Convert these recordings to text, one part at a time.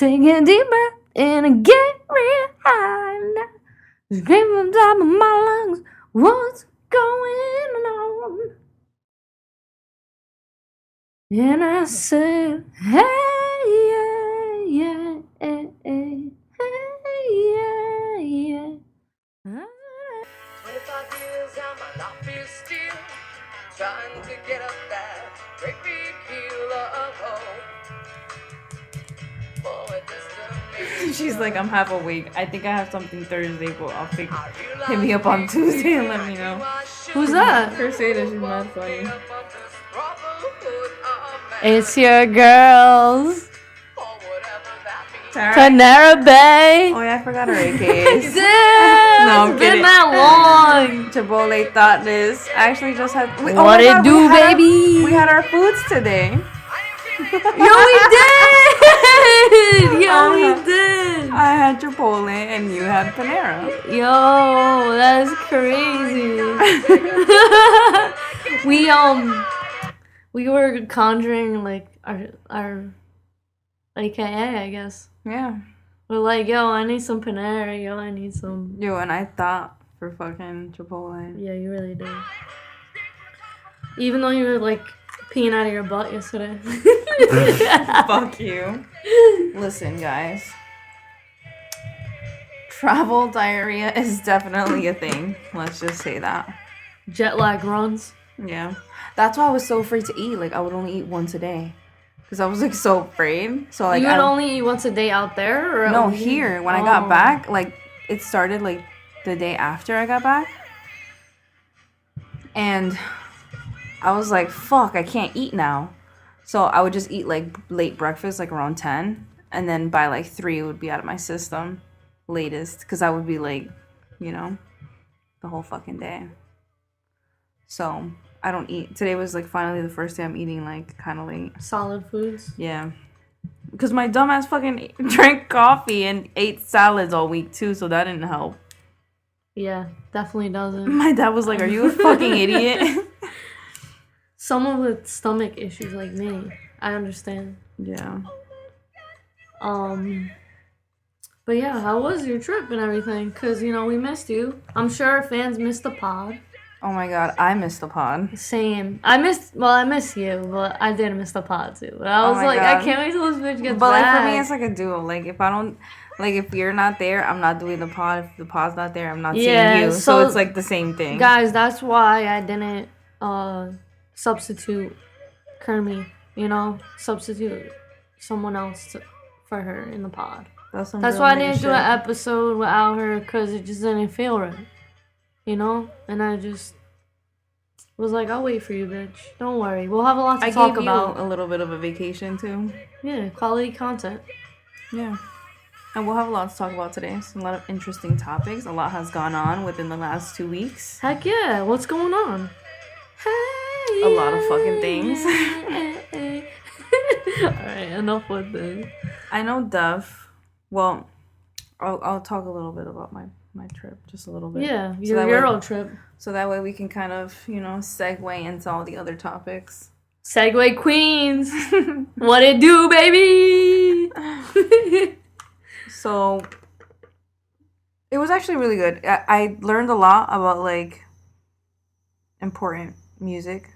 Take a deep breath and get real high now. Scream from the top of my lungs, what's going on? And I said, hey, yeah, yeah, hey, hey, yeah, yeah. 25 years and my life is still trying to get up that great big hill of hope. She's like, I'm half awake. I think I have something Thursday, but I'll hit me up on Tuesday and let me know. Who's that? Crusader, she's mad funny. It's your girls. Tara? Panera Bay. Oh yeah, I forgot her AKs. Damn, No, I'm it's kidding. been that long. Chipotle Thoughtless. I actually just had. What it do, baby? We had our foods today. Yo, we did. Yo, we did. I had Chipotle and you had Panera. Yo, that's crazy. We were conjuring like our AKA, I guess. Yeah. We're like, yo, I need some Panera. Yo, I need some. Yo, and I thought for fucking Chipotle. Yeah, you really did. Even though you were like peeing out of your butt yesterday. Fuck you. Listen, guys. Travel diarrhea is definitely a thing. Let's just say that. Jet lag runs. Yeah. That's why I was so afraid to eat. Like, I would only eat once a day. Because I was, like, so afraid. So, like, you would only eat once a day out there? Or no, here. When I got back, like, it started, like, the day after I got back. And I was like, fuck, I can't eat now. So I would just eat, like, late breakfast, like, around 10. And then by, like, 3, it would be out of my system. Latest. Because I would be, like, you know, the whole fucking day. So I don't eat. Today was, like, finally the first day I'm eating, like, kind of late. Solid foods? Yeah. Because my dumbass fucking drank coffee and ate salads all week, too, so that didn't help. Yeah, definitely doesn't. My dad was like, are you a fucking idiot? Someone with stomach issues like me, I understand. Yeah. But yeah, how was your trip and everything? Because, you know, we missed you. I'm sure our fans missed the pod. Oh my god, I missed the pod. Same. I miss you, but I did miss the pod too. But I was like, God. I can't wait till this bitch gets but back. Like, for me, it's like a duo. Like, if I don't, like, if you're not there, I'm not doing the pod. If the pod's not there, I'm not seeing you. So it's like the same thing. Guys, that's why I didn't substitute Kermie, you know? Substitute someone else for her in the pod. That's why I didn't do an episode without her, because it just didn't feel right. You know? And I just was like, I'll wait for you, bitch. Don't worry. We'll have a lot to talk about. A little bit of a vacation, too. Yeah, quality content. Yeah. And we'll have a lot to talk about today. So a lot of interesting topics. A lot has gone on within the last 2 weeks. Heck yeah. What's going on? Hey, a lot of fucking things. Alright, enough with this. I know Duff. Well, I'll talk a little bit about my trip, just a little bit. Yeah, your Euro trip. So that way we can kind of, you know, segue into all the other topics. Segue Queens! What it do, baby? So, it was actually really good. I learned a lot about, like, important music.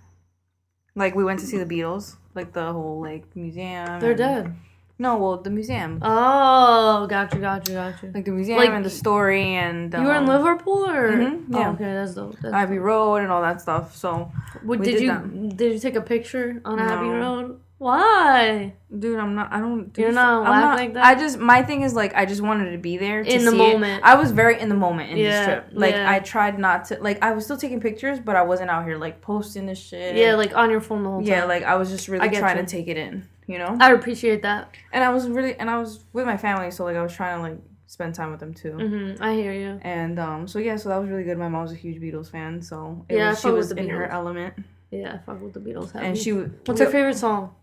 Like, we went to see the Beatles. Like, the whole, like, museum. They're dead. No, well, the museum. Oh, got you. Like the museum and the story and... you were in Liverpool, or...? Mm-hmm, yeah. Oh, okay, that's dope. Abbey Road and all that stuff, so... Did you take a picture on Abbey Road? Why? Dude, I don't do You're not like that? I just... My thing is, like, I just wanted to be there to see in the moment. I was very in the moment in this trip. Like, yeah. I tried not to... Like, I was still taking pictures, but I wasn't out here, like, posting this shit. Yeah, like, on your phone the whole time. Yeah, like, I was just really trying to take it in. You know? I appreciate that. And I was with my family, so, like, I was trying to, like, spend time with them, too. Mm-hmm. I hear you. And, so that was really good. My mom's a huge Beatles fan, so she was in her element. Yeah, I fuck with the Beatles heavy. And what's her favorite song?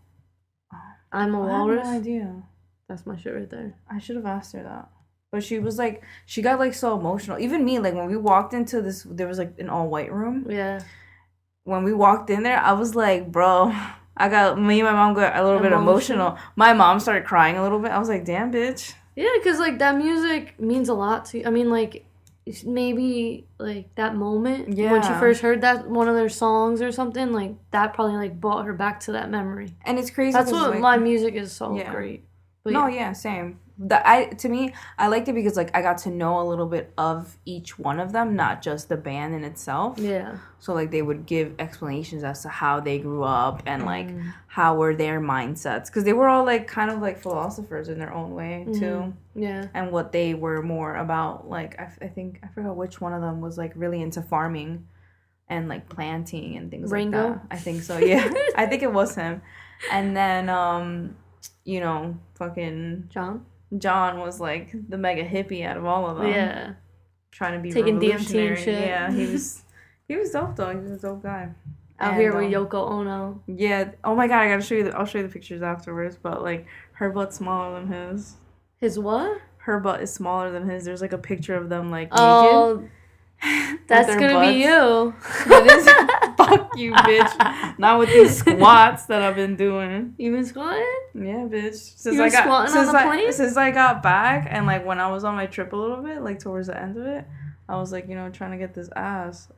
I'm a Walrus? I have no idea. That's my shit right there. I should have asked her that. But she was, like, she got, like, so emotional. Even me, like, when we walked into this, there was, like, an all-white room. Yeah. When we walked in there, I was like, bro... Me and my mom got a little bit emotional. My mom started crying a little bit. I was like, damn, bitch. Yeah, because, like, that music means a lot to you. I mean, like, maybe, like, that moment when she first heard that, one of their songs or something, like, that probably, like, brought her back to that memory. And it's crazy. That's what, like, my music is so great. But same. To me, I liked it because, like, I got to know a little bit of each one of them, not just the band in itself. Yeah. So, like, they would give explanations as to how they grew up and, like, how were their mindsets. Because they were all, like, kind of, like, philosophers in their own way, too. Yeah. And what they were more about, like, I think, I forgot which one of them was, like, really into farming and, like, planting and things like that. I think so, yeah. I think it was him. And then, you know, fucking... John was, like, the mega hippie out of all of them. Yeah. Trying to be taking revolutionary. DMT and shit. Yeah, he was dope, though. He was a dope guy. Out here with Yoko Ono. Yeah. Oh, my God, I gotta show you I'll show you the pictures afterwards, but, like, her butt's smaller than his. His what? Her butt is smaller than his. There's, like, a picture of them, like, naked. That's gonna be you. Fuck you, bitch. Not with these squats that I've been doing. You been squatting? Yeah, bitch. Since I got back and, like, when I was on my trip a little bit, like, towards the end of it, I was, like, you know, trying to get this ass.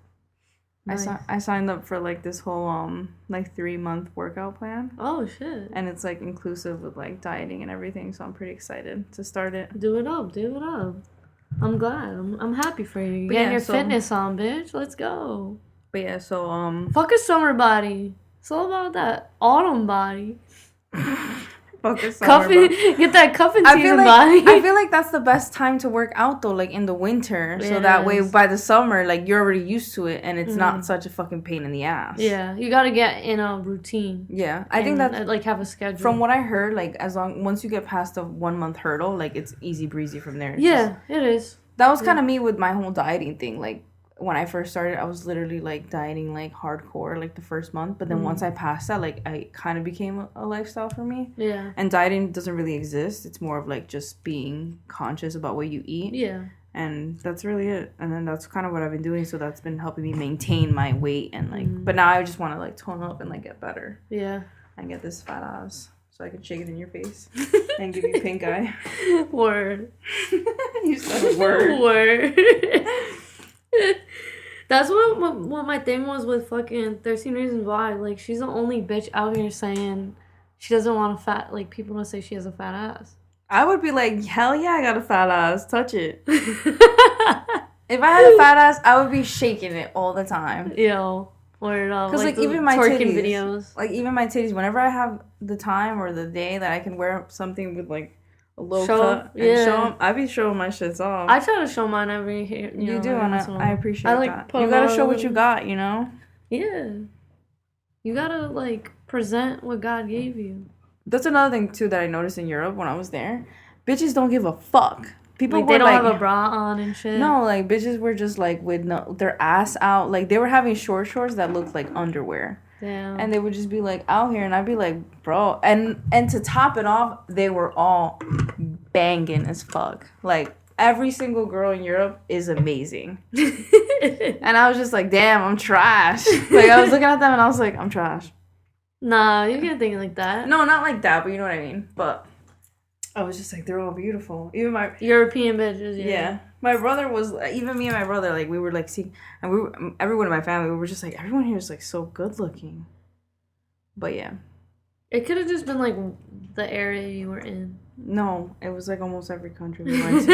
Nice. I signed up for, like, this whole, like, 3-month workout plan. Oh, shit. And it's, like, inclusive with, like, dieting and everything, so I'm pretty excited to start it. Do it up. I'm glad. I'm happy for you. You're getting your fitness on, bitch. Let's go. But yeah, so fuck a summer body. It's all about that autumn body. Fuck a summer body. Get that cuffing season body. I feel like that's the best time to work out though, like in the winter. So that way by the summer, like you're already used to it and it's not such a fucking pain in the ass. Yeah. You gotta get in a routine. Yeah. I think that like have a schedule. From what I heard, like once you get past the 1 month hurdle, like it's easy breezy from there. It is. That was kind of me with my whole dieting thing. Like when I first started, I was literally like dieting like hardcore like the first month. But then once I passed that, like I kind of became a lifestyle for me. Yeah. And dieting doesn't really exist. It's more of like just being conscious about what you eat. Yeah. And that's really it. And then that's kind of what I've been doing. So that's been helping me maintain my weight and like. But now I just want to like tone up and like get better. Yeah. And get this fat ass. So I can shake it in your face and give you pink eye. Word. You said word. Word. That's what my thing was with fucking 13 Reasons Why. Like, she's the only bitch out here saying she doesn't want a fat... Like, people don't say she has a fat ass. I would be like, hell yeah, I got a fat ass. Touch it. If I had a fat ass, I would be shaking it all the time. Yo. Because like even my titties, videos. Like even my titties, whenever I have the time or the day that I can wear something with like a low cut and show them, I be showing my shits off. I try to show mine every year. You do, and I appreciate that. You gotta show what you got, you know? Yeah. You gotta like present what God gave you. That's another thing too that I noticed in Europe when I was there. Bitches don't give a fuck. People like, they don't have a bra on and shit. No, like, bitches were just, like, with their ass out. Like, they were having short shorts that looked like underwear. Damn. And they would just be, like, out here. And I'd be like, bro. And to top it off, they were all banging as fuck. Like, every single girl in Europe is amazing. And I was just like, damn, I'm trash. Like, I was looking at them and I was like, I'm trash. Nah, you can't think like that. No, not like that, but you know what I mean. But... I was just like, they're all beautiful. Even my... European bitches, yeah. My brother was... Even me and my brother, like, we were, like, seeing... And everyone in my family, we were just like, everyone here is, like, so good looking. But, yeah. It could have just been, like, the area you were in. No. It was, like, almost every country we went to.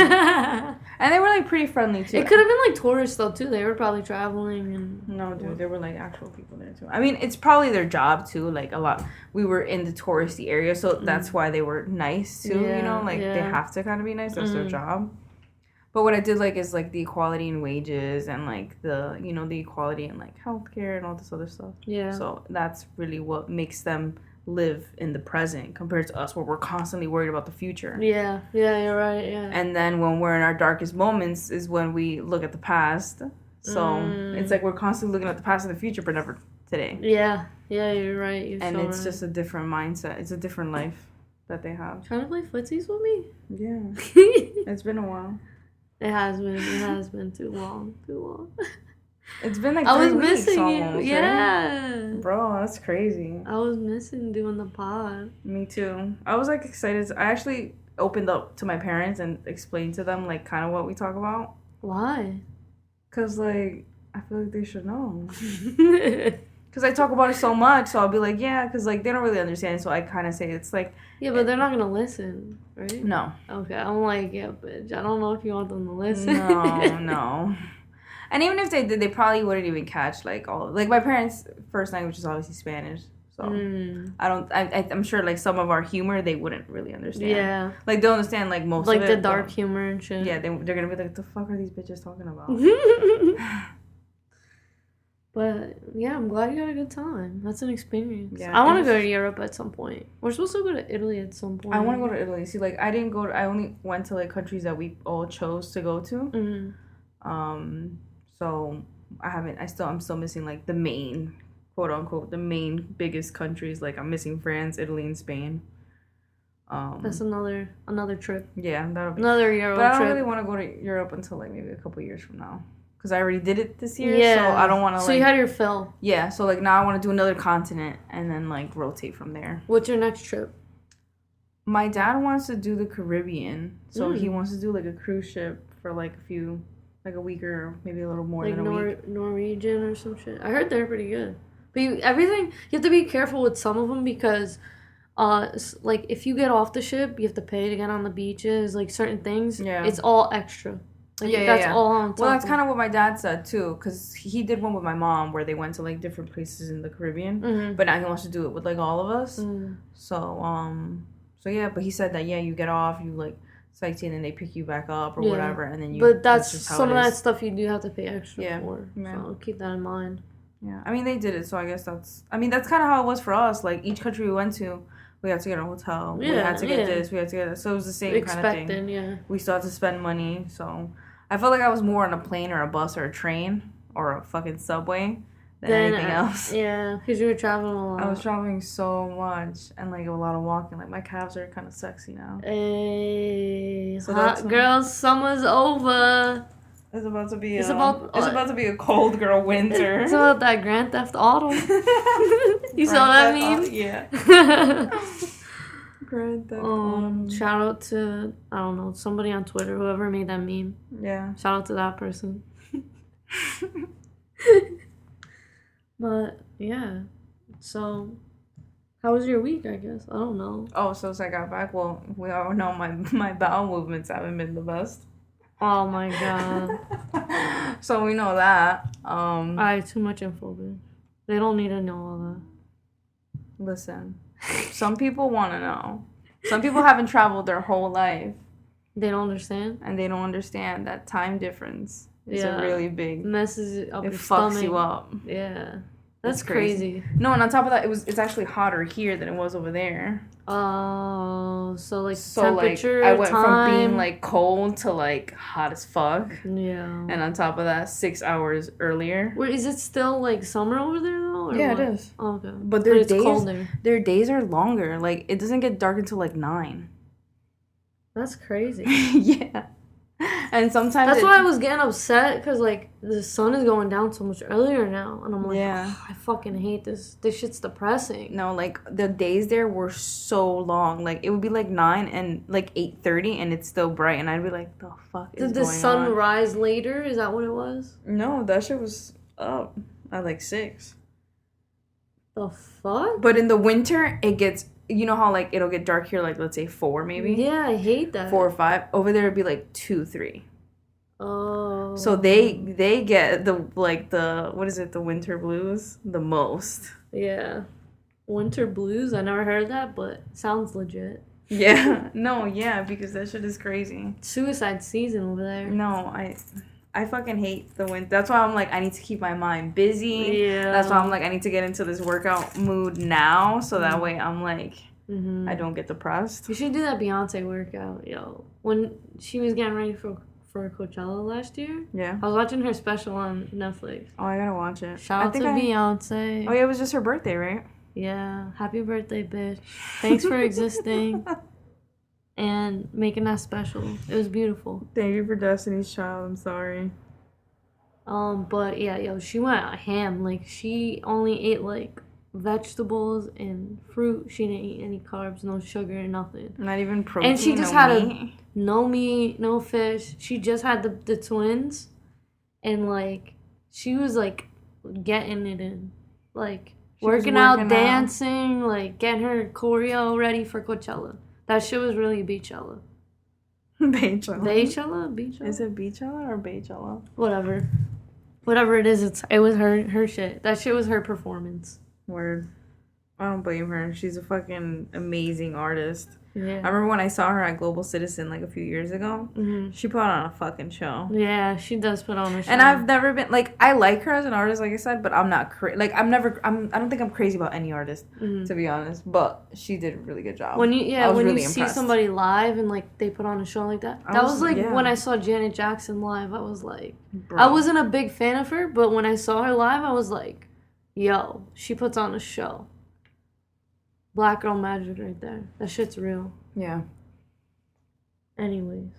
And they were, like, pretty friendly, too. It could have been, like, tourists, though, too. They were probably traveling and... No, dude. There were, like, actual people there, too. I mean, it's probably their job, too. Like, a lot... We were in the touristy area, so that's why they were nice, too, you know? Like, they have to kind of be nice. That's their job. But what I did like is, like, the equality in wages and, like, the, you know, the equality in, like, healthcare and all this other stuff. Yeah. So that's really what makes them live in the present compared to us where we're constantly worried about the future. Yeah, you're right, yeah. And then when we're in our darkest moments is when we look at the past. So it's like we're constantly looking at the past and the future, but never today. Yeah, you're right. It's just a different mindset. It's a different life that they have. Trying to play footsies with me? Yeah. It's been a while. It has been too long. It's been like I 3 was weeks missing almost, you. Yeah. Right? Bro, that's crazy. I was missing doing the pod. Me too. I was like excited. I actually opened up to my parents and explained to them like kind of what we talk about. Why? Cause like I feel like they should know. Cause I talk about it so much, so I'll be like, yeah. Cause like they don't really understand, so I kind of say it's like. Yeah, but they're not gonna listen, right? No. Okay, I'm like, yeah, bitch. I don't know if you want them to listen. No. And even if they did, they probably wouldn't even catch like all. Like my parents' first language is obviously Spanish, so I'm sure like some of our humor they wouldn't really understand. Yeah. Like they'll understand like most like of it. The dark humor and shit. Yeah, they're gonna be like, the fuck are these bitches talking about? But yeah, I'm glad you had a good time. That's an experience. Yeah, I want to go to Europe at some point. We're supposed to go to Italy at some point. I want to go to Italy. See, like I didn't go. I only went to like countries that we all chose to go to. Mm-hmm. So I'm still missing like the main, quote unquote, the main biggest countries. Like I'm missing France, Italy, and Spain. That's another trip. Yeah, that'll be another Euro trip. But I don't really want to go to Europe until like maybe a couple years from now. Because I already did it this year, so I don't want to, So you had your fill. Yeah, so, like, now I want to do another continent and then, like, rotate from there. What's your next trip? My dad wants to do the Caribbean, so he wants to do, like, a cruise ship for, like, a week or maybe a little more than a week. Norwegian or some shit. I heard they're pretty good. But you have to be careful with some of them because, like, if you get off the ship, you have to pay to get on the beaches, like, certain things. Yeah. It's all extra. Like, that's all on top. Well, that's kind of what my dad said, too, because he did one with my mom where they went to, like, different places in the Caribbean, but now he wants to do it with, like, all of us. So, yeah, but he said that, yeah, you get off, you, like, sightsee, and then they pick you back up or whatever, and then you... But that's some of that stuff you do have to pay extra for, yeah. So keep that in mind. Yeah, I mean, they did it, so I guess that's kind of how it was for us. Like, each country we went to, we had to get a hotel, we had to get this, we had to get that, so it was the same kind of thing. Yeah. We still had to spend money, so... I felt like I was more on a plane or a bus or a train or a fucking subway than anything else. Yeah, because you were traveling a lot. I was traveling so much and like a lot of walking. Like my calves are kind of sexy now. Hey, so hot girls, summer's over. It's about to be a cold girl winter. It's about that Grand Theft Auto. You saw that meme? Yeah. Shout out to, I don't know, somebody on Twitter, whoever made that meme. Yeah. Shout out to that person. But, yeah. So, how was your week, I guess? I don't know. Oh, so since I got back, well, we all know my bowel movements haven't been the best. Oh, my God. So we know that. Too much info, bitch. They don't need to know all that. Listen. Some people want to know. Some people haven't traveled their whole life. They don't understand? And they don't understand that time difference is a really big... messes up your stomach. It fucks stomach. you up. Yeah. That's crazy. No, and on top of that, it's actually hotter here than it was over there. Oh, so like temperature, I went time. from being like cold to like hot as fuck. Yeah. And on top of that, 6 hours earlier. Wait, is it still like summer over there though? Yeah, it is. Oh, okay. But their days are longer. Like it doesn't get dark until like 9. That's crazy. Yeah. And sometimes that's why I was getting upset because like the sun is going down so much earlier now, and I'm like, I fucking hate this. This shit's depressing. No, like the days there were so long. Like it would be like 9 and like 8:30, and it's still bright, and I'd be like, the fuck is going on? Did the sun rise later? Is that what it was? No, that shit was up at like 6. The fuck? But in the winter, it gets. You know how, like, it'll get dark here, like, let's say 4, maybe? Yeah, I hate that. 4 or 5. Over there, it'd be, like, 2, 3. Oh. So they get the what is it, the winter blues? The most. Yeah. Winter blues? I never heard that, but sounds legit. Yeah. No, yeah, because that shit is crazy. Suicide season over there. No, I fucking hate the winter. That's why I'm like, I need to keep my mind busy. Yeah. That's why I'm like, I need to get into this workout mood now, so that way I'm like, I don't get depressed. You should do that Beyonce workout, yo. When she was getting ready for Coachella last year, I was watching her special on Netflix. Oh, I gotta watch it. Shout out to Beyonce. Oh yeah, it was just her birthday, right? Yeah. Happy birthday, bitch. Thanks for existing. And making that special. It was beautiful. Thank you for Destiny's Child. I'm sorry. But yeah, yo, she went ham. Like, she only ate, like, vegetables and fruit. She didn't eat any carbs, no sugar, nothing. Not even protein. And she just had no meat, no fish. She just had the twins, and like she was like getting it in, like working out, dancing, like getting her choreo ready for Coachella. That shit was really Beachella. Beachella. Is it Beachella or Baychella? Whatever it is, it was her shit. That shit was her performance. Word. I don't blame her. She's a fucking amazing artist. Yeah. I remember when I saw her at Global Citizen like a few years ago. Mm-hmm. She put on a fucking show. Yeah, she does put on a show. And I've never been like, I like her as an artist, like I said, but I'm not I don't think I'm crazy about any artist, to be honest. But she did a really good job. When you see somebody live and like they put on a show like that, that was like when I saw Janet Jackson live. I was like, I wasn't a big fan of her, but when I saw her live, I was like, yo, she puts on a show. Black girl magic right there. That shit's real. Yeah. Anyways.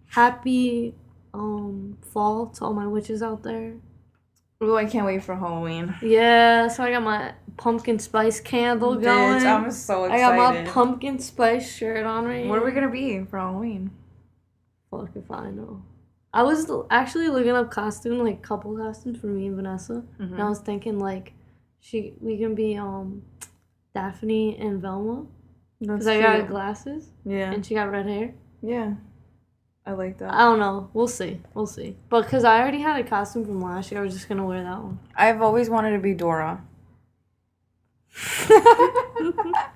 Happy fall to all my witches out there. Ooh, I can't wait for Halloween. Yeah, so I got my pumpkin spice candle going. I'm so excited. I got my pumpkin spice shirt on right now. What are we gonna be for Halloween? Fuck if I know. I was actually looking up couple costumes for me and Vanessa. Mm-hmm. And I was thinking like we can be Daphne and Velma. Because I got glasses. Yeah. And she got red hair. Yeah. I like that. I don't know. We'll see. But because I already had a costume from last year, I was just going to wear that one. I've always wanted to be Dora.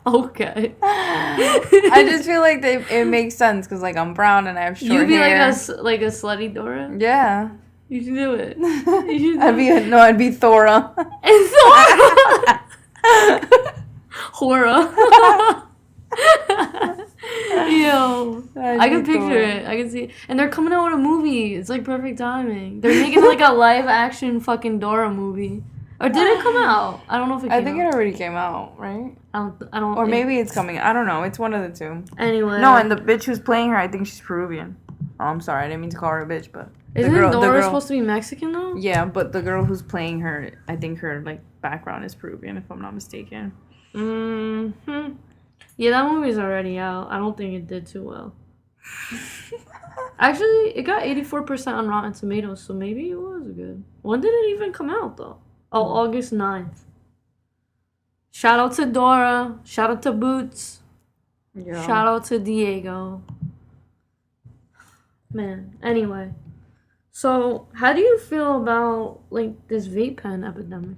Okay. I just feel like it makes sense because like I'm brown and I have short hair. You'd be like a slutty Dora? Yeah. You should do it. I'd be Thora. And Thora. Whora. Yo, I can picture it. I can see it. And they're coming out with a movie. It's like perfect timing. They're making like a live action fucking Dora movie. Or did it come out? I don't know if it came out. I think it already came out, right? I don't. Or maybe it's coming. I don't know. It's one of the two. Anyway. No, and the bitch who's playing her, I think she's Peruvian. Oh, I'm sorry. I didn't mean to call her a bitch, but isn't Dora supposed to be Mexican though? Yeah, but the girl who's playing her, I think her like background is Peruvian, if I'm not mistaken. Mm-hmm. Yeah, that movie's already out. I don't think it did too well. Actually, it got 84% on Rotten Tomatoes, so maybe it was good. When did it even come out, though? Oh, August 9th. Shout out to Dora. Shout out to Boots. Yeah. Shout out to Diego. Man, anyway. So, how do you feel about, like, this vape pen epidemic?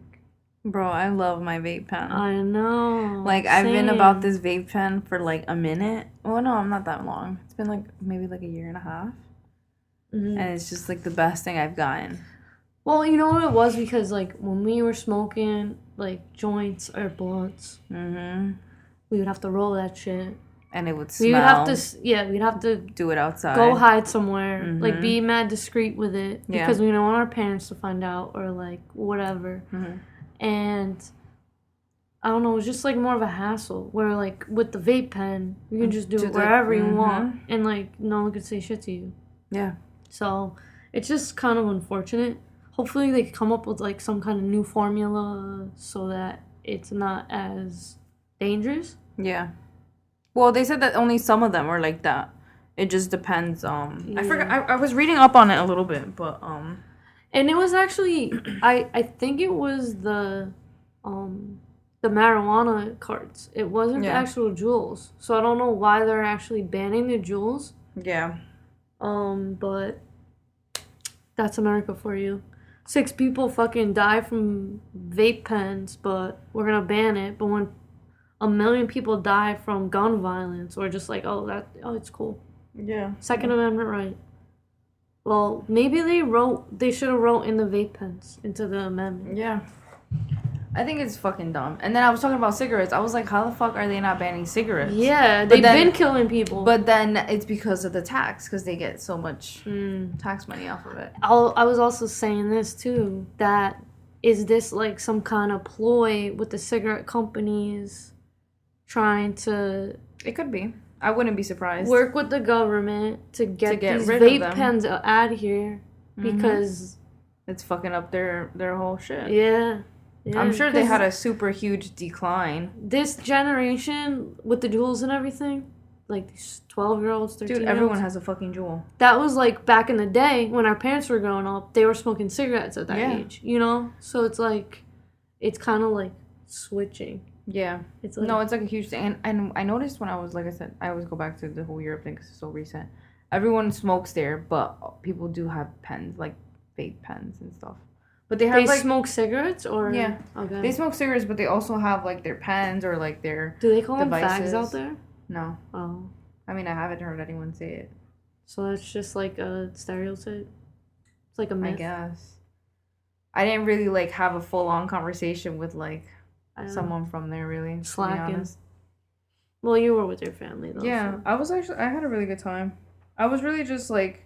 Bro, I love my vape pen. I know. Like, I've been about this vape pen for, like, a minute. Well, no, I'm not that long. It's been, like, maybe, like, a year and a half. Mm-hmm. And it's just, like, the best thing I've gotten. Well, you know what it was? Because, like, when we were smoking, like, joints or blunts, we would have to roll that shit. And it would smell. We'd have to do it outside. Go hide somewhere. Like, be mad discreet with it. Because we don't want our parents to find out or, like, whatever. Mm-hmm. And I don't know, it was just like more of a hassle where like with the vape pen, you can just do it wherever you want and like no one could say shit to you. Yeah. So it's just kind of unfortunate. Hopefully they come up with like some kind of new formula so that it's not as dangerous. Yeah. Well, they said that only some of them are like that. It just depends. I forgot. I was reading up on it a little bit, but And it was actually, I think it was the marijuana carts. It wasn't the actual jewels. So I don't know why they're actually banning the jewels. Yeah. But that's America for you. 6 people fucking die from vape pens, but we're gonna ban it. But when 1 million people die from gun violence, we're just like, it's cool. Yeah. Second Amendment right. Well, maybe they should have wrote in the vape pens into the amendment. Yeah. I think it's fucking dumb. And then I was talking about cigarettes. I was like, how the fuck are they not banning cigarettes? Yeah, they've been killing people. But then it's because of the tax, because they get so much tax money off of it. I was also saying this, too, that is this like some kind of ploy with the cigarette companies trying to... It could be. I wouldn't be surprised. Work with the government to get these vape pens out of here because it's fucking up their whole shit. Yeah. I'm sure they had a super huge decline. This generation with the jewels and everything, like these 12-year-olds, 13-year-olds. Dude, everyone has a fucking jewel. That was like back in the day when our parents were growing up. They were smoking cigarettes at that age, you know? So it's like, it's kind of like switching. Yeah. It's like, no, it's like a huge thing. And I noticed when I was, like I said, I always go back to the whole Europe thing because it's so recent. Everyone smokes there, but people do have pens, like vape pens and stuff. But they have, they smoke cigarettes or? Yeah. Okay. They smoke cigarettes, but they also have, like, their pens or, like, their Do they call devices. them fags out there? No. Oh. I mean, I haven't heard anyone say it. So that's just, like, a stereotype? It's like a myth? I guess. I didn't really, like, have a full-on conversation with, like, someone from there, really. Slacking. Well, you were with your family, though. Yeah. So. I had a really good time. I was really just, like,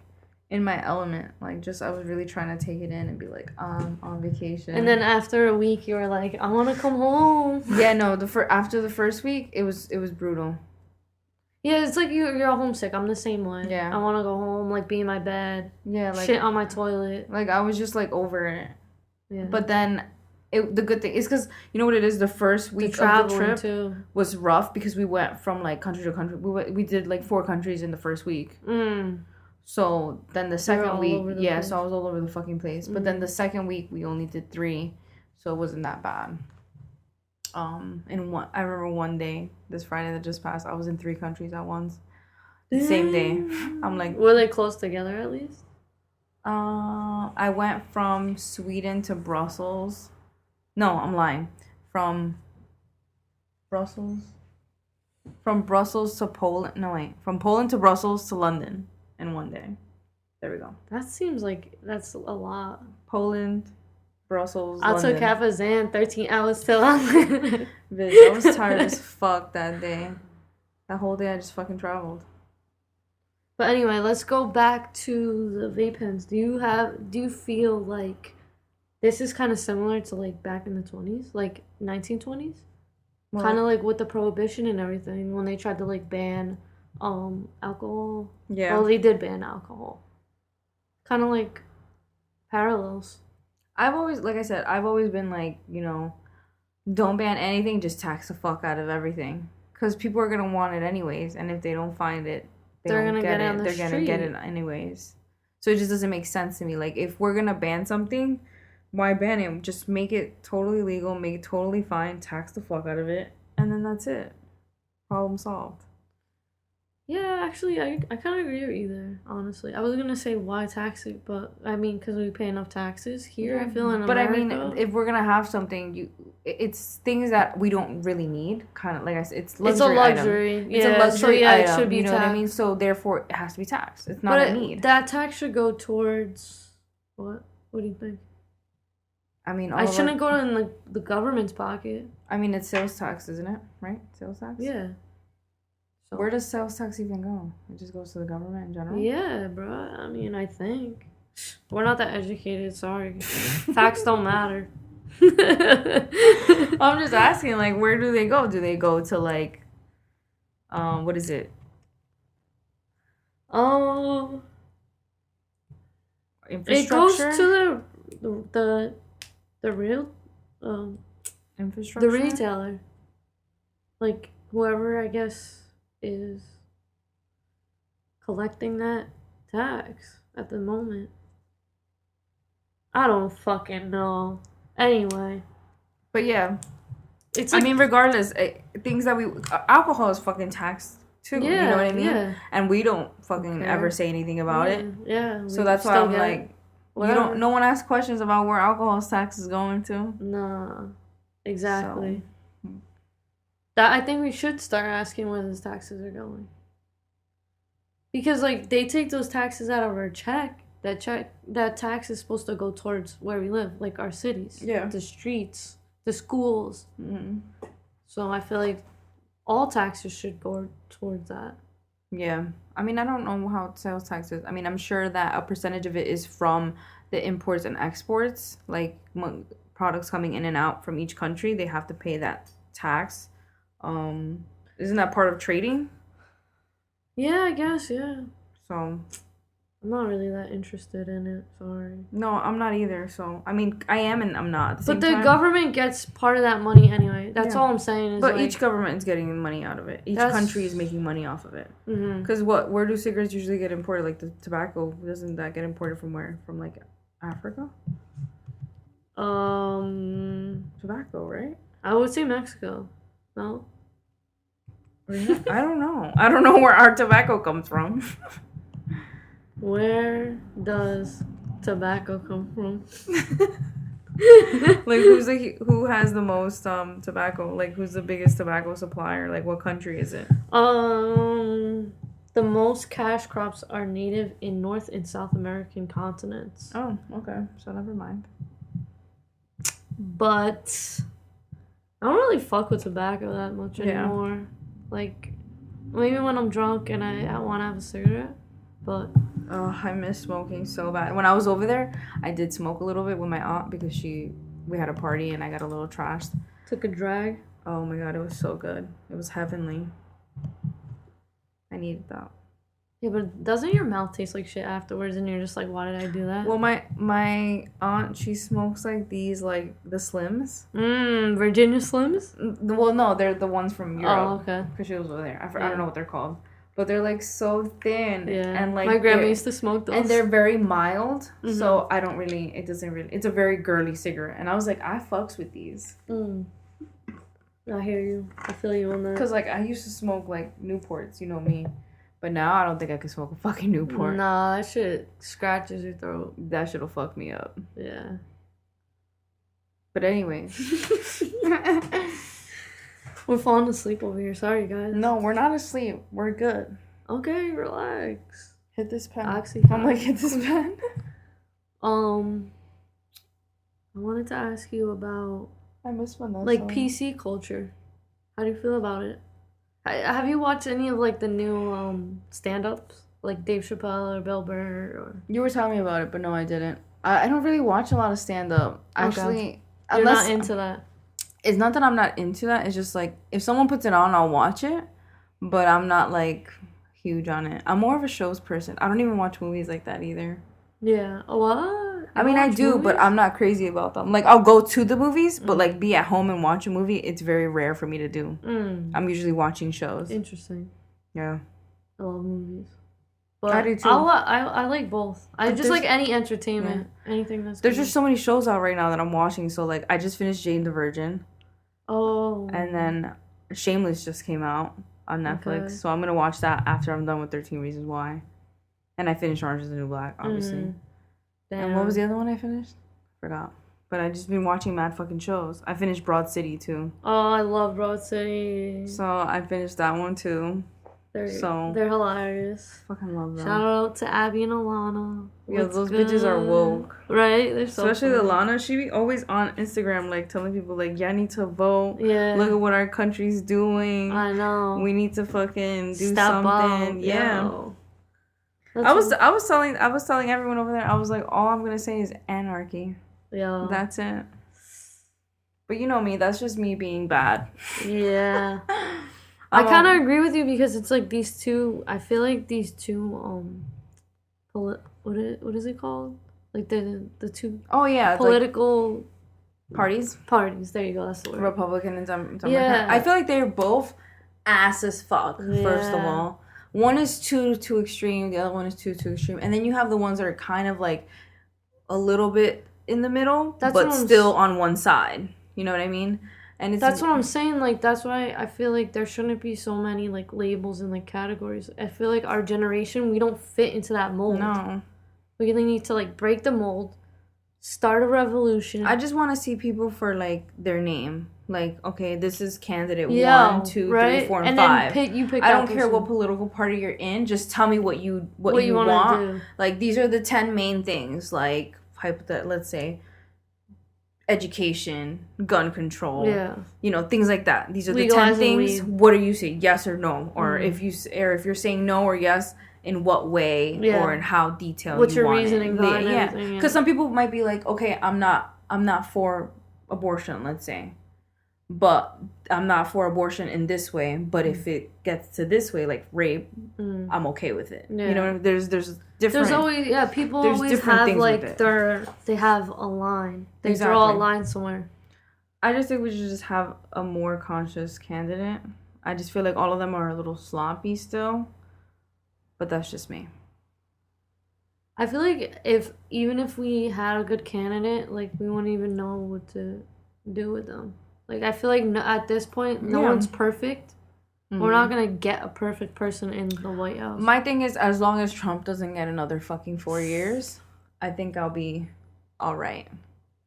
in my element. Like, just, I was really trying to take it in and be like, on vacation. And then after a week, you were like, I want to come home. Yeah, no, after the first week, it was brutal. Yeah, it's like you're homesick. I'm the same way. Yeah. I want to go home, like, be in my bed. Yeah, like... shit on my toilet. Like, I was just, like, over it. Yeah. But then... the good thing is because you know what it is, the first week of the trip was rough because we went from like country to country. We did like 4 countries in the first week. So then the second week, so I was all over the fucking place. But then the second week we only did 3, so it wasn't that bad. I remember one day, this Friday that just passed, I was in 3 countries at once. The same day. I'm like, were they close together at least? I went from Sweden to Brussels. No, I'm lying. From Brussels to Poland. No, wait. From Poland to Brussels to London in one day. There we go. That seems like that's a lot. Poland, Brussels, I London. took half a Xan, 13 hours till London. Bitch, I was tired as fuck that day. That whole day I just fucking traveled. But anyway, let's go back to the vape pens. Do you feel like this is kind of similar to, like, back in the 20s? Like, 1920s? Well, kind of like with the prohibition and everything, when they tried to, like, ban alcohol. Yeah. Well, they did ban alcohol. Kind of like parallels. I've always been like, you know, don't ban anything, just tax the fuck out of everything. Because people are going to want it anyways, and if they don't find it, they're going to get it. They're going to get it anyways. So it just doesn't make sense to me. Like, if we're going to ban something... why ban it? Just make it totally legal, make it totally fine, tax the fuck out of it, and then that's it. Problem solved. Yeah, actually, I kind of agree with you there, honestly. I was going to say why tax it, but, I mean, because we pay enough taxes here, I feel, in America. But, I mean, if we're going to have something, it's things that we don't really need, kind of, like I said, it's luxury. It's a luxury. Item. It's a luxury item, it should be you know taxed. what I mean? So, therefore, it has to be taxed. It's not a need. That tax should go towards, what? What do you think? I mean, I shouldn't go in the government's pocket. I mean, it's sales tax, isn't it? Right? Sales tax? Yeah. So where does sales tax even go? It just goes to the government in general? Yeah, bro. I mean, I think. We're not that educated, sorry. Facts don't matter. I'm just asking, like, where do they go? Do they go to, like, what is it? Oh. Infrastructure? It goes to the real infrastructure, the retailer, like whoever I guess is collecting that tax at the moment. I don't fucking know. Anyway, but yeah, it's. I mean, regardless, things that alcohol is fucking taxed too. Yeah, you know what I mean? Yeah. And we don't fucking ever say anything about it. Yeah. So that's why I'm like. No one asks questions about where alcohol's tax is going to. Nah, exactly. So. That I think we should start asking where those taxes are going. Because like they take those taxes out of our check. That tax is supposed to go towards where we live, like our cities, the streets, the schools. Mm-hmm. So I feel like all taxes should go towards that. Yeah. I mean, I don't know how sales tax is. I mean, I'm sure that a percentage of it is from the imports and exports. Like, products coming in and out from each country, they have to pay that tax. Isn't that part of trading? Yeah, I guess, yeah. So, I'm not really that interested in it. Sorry. No, I'm not either. So I mean, I am and I'm not. But the government gets part of that money anyway. That's all I'm saying. Is but each government is getting money out of it. Each country is making money off of it. Because where do cigarettes usually get imported? Like the tobacco, doesn't that get imported from where? From like Africa? Tobacco, right? I would say Mexico. No. I don't know. I don't know where our tobacco comes from. Where does tobacco come from? Like who has the most tobacco? Like who's the biggest tobacco supplier? Like what country is it? The most cash crops are native in North and South American continents. Oh, okay. So never mind. But I don't really fuck with tobacco that much anymore. Yeah. Like maybe when I'm drunk and I want to have a cigarette, but. Oh, I miss smoking so bad. When I was over there, I did smoke a little bit with my aunt because we had a party and I got a little trashed. Took a drag. Oh my god, it was so good. It was heavenly. I needed that. Yeah, but doesn't your mouth taste like shit afterwards and you're just like, why did I do that? Well, my aunt, she smokes like these, like the Slims. Virginia Slims? Well, no, they're the ones from Europe. Oh, okay. Because she was over there. I don't know what they're called. But they're like so thin. Yeah. And like my grandma used to smoke those. And they're very mild. So it's a very girly cigarette. And I was like, I fucks with these. I hear you. I feel you on that. Because like I used to smoke like Newports, you know me. But now I don't think I can smoke a fucking Newport. Nah, that shit scratches your throat. That shit'll fuck me up. Yeah. But anyways. We're falling asleep over here. Sorry, guys. No, we're not asleep. We're good. Okay, relax. Hit this pen. I'm like, hit this pen. I wanted to ask you about... I miss Vanessa. Like, PC culture. How do you feel about it? Have you watched any of, like, the new stand-ups? Like Dave Chappelle or Bill Burr? Or... You were telling me about it, but no, I didn't. I don't really watch a lot of stand-up. Actually, You're not into that. It's not that I'm not into that. It's just, like, if someone puts it on, I'll watch it. But I'm not, like, huge on it. I'm more of a shows person. I don't even watch movies like that either. Yeah. What? I mean, I do, movies? But I'm not crazy about them. Like, I'll go to the movies, but, like, be at home and watch a movie, it's very rare for me to do. I'm usually watching shows. Interesting. Yeah. I love movies. But I do, too. I like both. I just like any entertainment. Yeah. Anything that's There's just so many shows out right now that I'm watching. So, like, I just finished Jane the Virgin. Oh. And then Shameless just came out on Netflix. Okay. So I'm going to watch that after I'm done with 13 Reasons Why. And I finished Orange is the New Black, obviously. Damn. And what was the other one I finished? Forgot. But I just been watching mad fucking shows. I finished Broad City, too. Oh, I love Broad City. So I finished that one, too. They're hilarious. Fucking love them. Shout out to Abby and Alana. Yeah, those bitches are woke. Right? They're so Especially the Lana. She be always on Instagram, like, telling people, like, yeah, I need to vote. Yeah. Look at what our country's doing. I know. We need to fucking do Step something. Up. Yeah. I was telling everyone over there, I was like, all I'm gonna say is anarchy. Yeah. That's it. But you know me, that's just me being bad. Yeah. I kind of agree with you because it's like these two. I feel like these two. What is it called? Like the two. Oh yeah, political parties. Parties. There you go. That's the word. Republican and Democrat. I feel like they're both ass as fuck. Yeah. First of all, one is too extreme. The other one is too extreme. And then you have the ones that are kind of like a little bit in the middle, but still on one side. You know what I mean? And that's what I'm saying. Like, that's why I feel like there shouldn't be so many, like, labels and, like, categories. I feel like our generation, we don't fit into that mold. No. We really need to, like, break the mold, start a revolution. I just want to see people for, like, their name. Like, okay, this is candidate 1, 2, 3, 4, and 5. Then you pick I don't care what political party you're in. Just tell me what you want. Do. Like, these are the 10 main things. Like, let's say... education, gun control, things like that. These are the 10 things. What do you say? Yes or no? Or if you're saying no or yes, in what way or in how detailed what's you your want reasoning it. behind everything? Because some people might be like, okay, I'm not for abortion, let's say, but I'm not for abortion in this way. But if it gets to this way, like rape, I'm okay with it. Yeah. You know, there's different. There's always people always have like they have a line. They draw a line somewhere. I just think we should just have a more conscious candidate. I just feel like all of them are a little sloppy still, but that's just me. I feel like even if we had a good candidate, like we wouldn't even know what to do with them. Like I feel like at this point, no one's perfect. Mm-hmm. We're not gonna get a perfect person in the White House. My thing is, as long as Trump doesn't get another fucking 4 years, I think I'll be all right.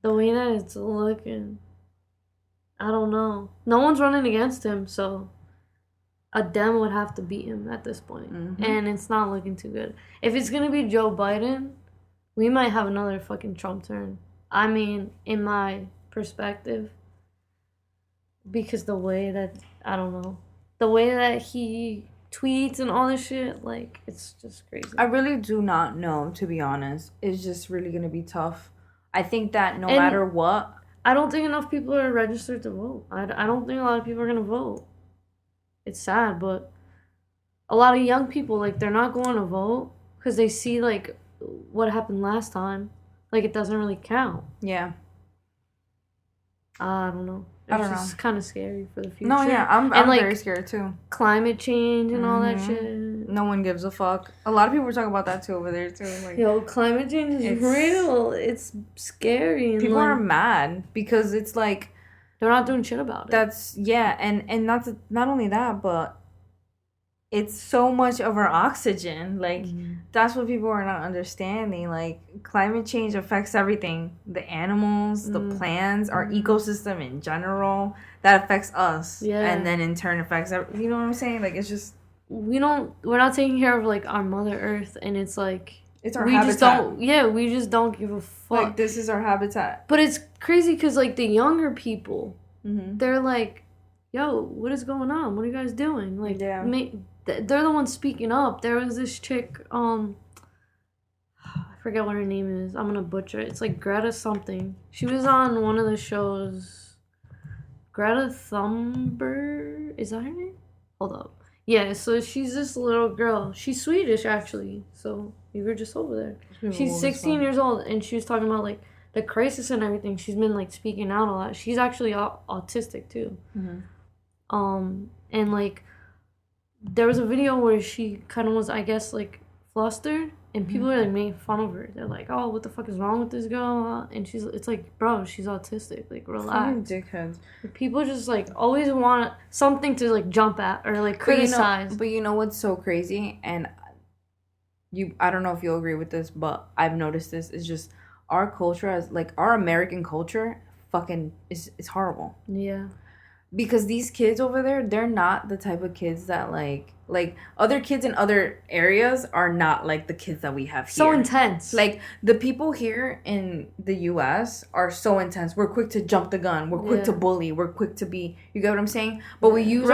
The way that it's looking, I don't know. No one's running against him, so a Dem would have to beat him at this point. Mm-hmm. And it's not looking too good. If it's gonna be Joe Biden, we might have another fucking Trump turn. I mean, in my perspective. Because the way that, I don't know, the way that he tweets and all this shit, like, it's just crazy. I really do not know, to be honest. It's just really gonna be tough. I think that no matter what... I don't think enough people are registered to vote. I don't think a lot of people are gonna vote. It's sad, but a lot of young people, like, they're not going to vote because they see, like, what happened last time. Like, it doesn't really count. Yeah. I don't know. It's just kind of scary for the future. No, yeah, I'm like, very scared too. Climate change and all that shit. No one gives a fuck. A lot of people are talking about that too over there too. Like, yo, climate change is real. It's scary. And people are mad because it's like they're not doing shit about it. And not only that, but it's so much of our oxygen. Like, that's what people are not understanding. Like, climate change affects everything. The animals, the plants, our ecosystem in general. That affects us. Yeah. And then in turn affects, you know what I'm saying? Like, it's just... we're not taking care of, like, our Mother Earth. And it's like... it's our habitat. We just don't give a fuck. Like, this is our habitat. But it's crazy because, like, the younger people, they're like, yo, what is going on? What are you guys doing? Like, they're the ones speaking up. There was this chick, I forget what her name is. I'm gonna butcher it. It's like Greta something. She was on one of the shows. Greta Thunberg? Is that her name? Hold up. Yeah, so she's this little girl. She's Swedish, actually. So you were just over there. She's 16 years old, and she was talking about, like, the crisis and everything. She's been, like, speaking out a lot. She's actually autistic, too. And, like... there was a video where she kind of was, I guess, like, flustered, and people were, like, making fun of her. They're like, oh, what the fuck is wrong with this girl? And it's like, bro, she's autistic. Like, relax. Dickheads. People just, like, always want something to, like, jump at or, like, criticize. But you know what's so crazy? And I don't know if you'll agree with this, but I've noticed this. It's just our culture, our American culture, fucking is horrible. Yeah. Because these kids over there, they're not the type of kids that, like other kids in other areas are not like the kids that we have here. So intense. Like, the people here in the U.S. are so intense. We're quick to jump the gun. We're quick to bully. We're quick to be, you get what I'm saying? But we use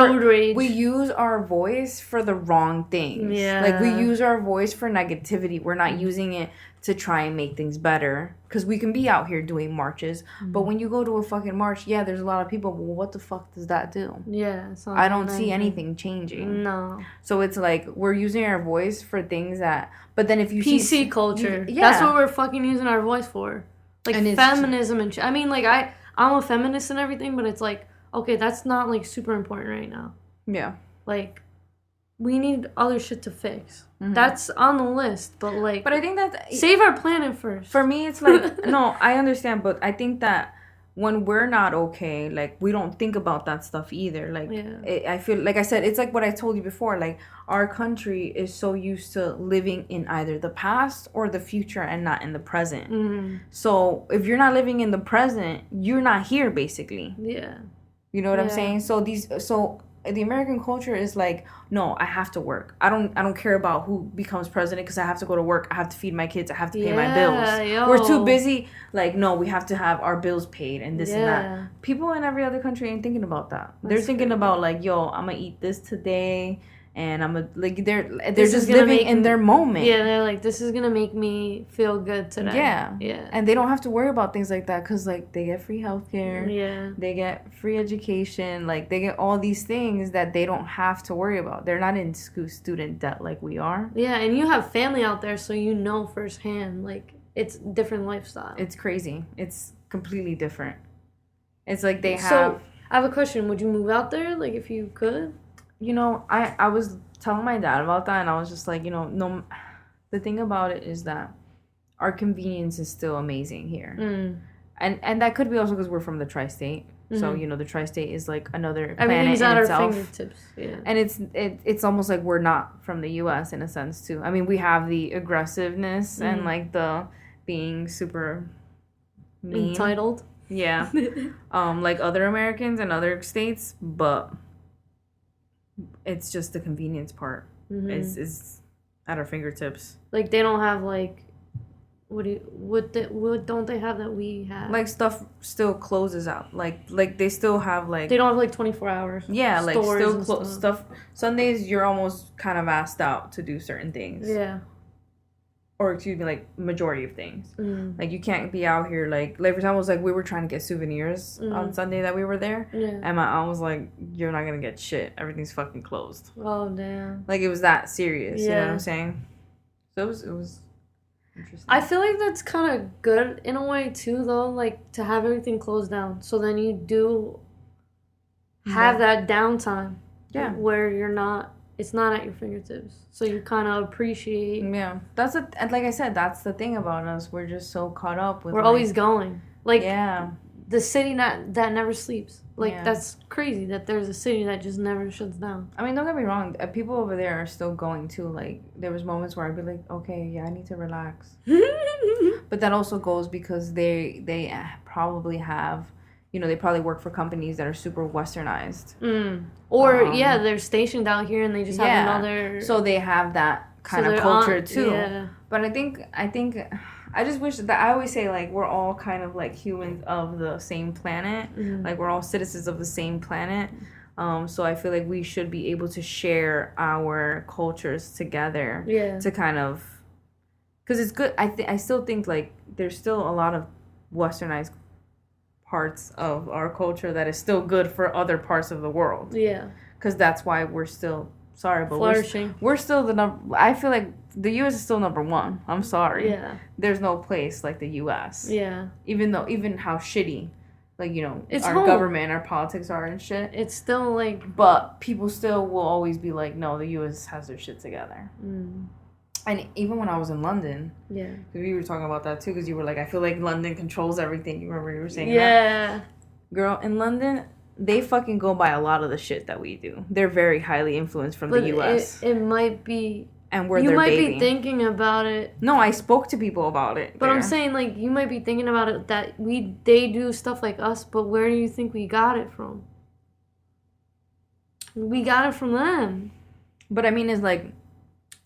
we use our voice for the wrong things. Yeah. Like, we use our voice for negativity. We're not using it to try and make things better. Because we can be out here doing marches. But when you go to a fucking march, there's a lot of people. But what the fuck does that do? Yeah. I don't see anything changing. No. So it's like, we're using our voice for things that... but then if you PC culture. That's what we're fucking using our voice for. Like, and feminism and shit. I mean, like, I'm a feminist and everything, but it's like, okay, that's not, like, super important right now. Yeah. Like... we need other shit to fix. That's on the list, but, like... but I think that... save our planet first. For me, it's like... no, I understand, but I think that when we're not okay, like, we don't think about that stuff either. Like, I feel... like I said, it's like what I told you before. Like, our country is so used to living in either the past or the future and not in the present. So, if you're not living in the present, you're not here, basically. Yeah. You know what I'm saying? So, the American culture is like, no, I have to work. I don't care about who becomes president because I have to go to work. I have to feed my kids. I have to pay my bills. We're too busy. Like, no, we have to have our bills paid and this and that. People in every other country ain't thinking about that. They're thinking about, like, yo, I'm going to eat this today and they're just living in their moment. Yeah, they're like, this is gonna make me feel good today. Yeah, and they don't have to worry about things like that because like they get free healthcare. Yeah, they get free education. Like they get all these things that they don't have to worry about. They're not in student debt like we are. Yeah, and you have family out there, so you know firsthand. Like it's different lifestyle. It's crazy. It's completely different. It's like they have. So I have a question. Would you move out there? Like if you could? You know, I was telling my dad about that, and I was just like, you know, no, the thing about it is that our convenience is still amazing here. And that could be also because we're from the tri-state. So, you know, the tri-state is like another planet in at itself. Our fingertips. Yeah. And it's almost like we're not from the U.S. in a sense, too. I mean, we have the aggressiveness and like the being super mean. Entitled. Yeah. Like other Americans and other states, but it's just the convenience part is at our fingertips. Like they don't have like what don't they have that we have? Like stuff still closes out. Like they still have like they don't have like 24 hours. Yeah, like still stuff. Sundays you're almost kind of asked out to do certain things. Yeah. Or excuse me, like majority of things. Like you can't be out here like for example, like we were trying to get souvenirs on Sunday that we were there. Yeah. And my aunt was like, "You're not gonna get shit. Everything's fucking closed." Oh damn. Like it was that serious. Yeah. You know what I'm saying? So it was interesting. I feel like that's kind of good in a way too, though. Like to have everything closed down, so then you do have that downtime. Yeah. Where you're not. It's not at your fingertips, so you kind of appreciate. Yeah, and like I said, that's the thing about us. We're just so caught up with. We're always going. Like yeah, the city that never sleeps. Like that's crazy that there's a city that just never shuts down. I mean, don't get me wrong. People over there are still going too. Like there was moments where I'd be like, okay, yeah, I need to relax. But that also goes because they probably have. You know, they probably work for companies that are super westernized. Or, they're stationed out here and they just have another... So they have that kind of culture, too. Yeah. But I think... I just wish that... I always say, like, we're all kind of, like, humans of the same planet. Like, we're all citizens of the same planet. So I feel like we should be able to share our cultures together. Yeah. To kind of... Because it's good... I still think, like, there's still a lot of westernized parts of our culture that is still good for other parts of the world. Yeah. Because that's why we're still but flourishing. We're still the number. I feel like the U.S. is still number one. I'm sorry. Yeah. There's no place like the U.S. Yeah. Even how shitty, like you know, it's our government, our politics are and shit. It's still like. But people still will always be like, no, the U.S. has their shit together. And even when I was in London, because we were talking about that too, because you were like, I feel like London controls everything. You remember you were saying that? Yeah. Girl, in London, they fucking go by a lot of the shit that we do. They're very highly influenced from the U.S. It might be... And we're their baby. You might be thinking about it. No, I spoke to people about it. But I'm saying, like, you might be thinking about it that they do stuff like us, but where do you think we got it from? We got it from them. But I mean, it's like...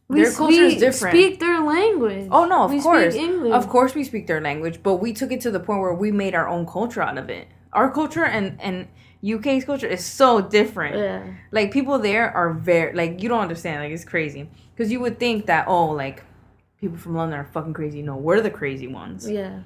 Their culture is different. We speak their language. Oh, no, of course. Speak English. Of course we speak their language, but we took it to the point where we made our own culture out of it. Our culture and UK's culture is so different. Yeah. Like, people there are very... Like, you don't understand. Like, it's crazy. Because you would think that, like, people from London are fucking crazy. No, we're the crazy ones. Yeah.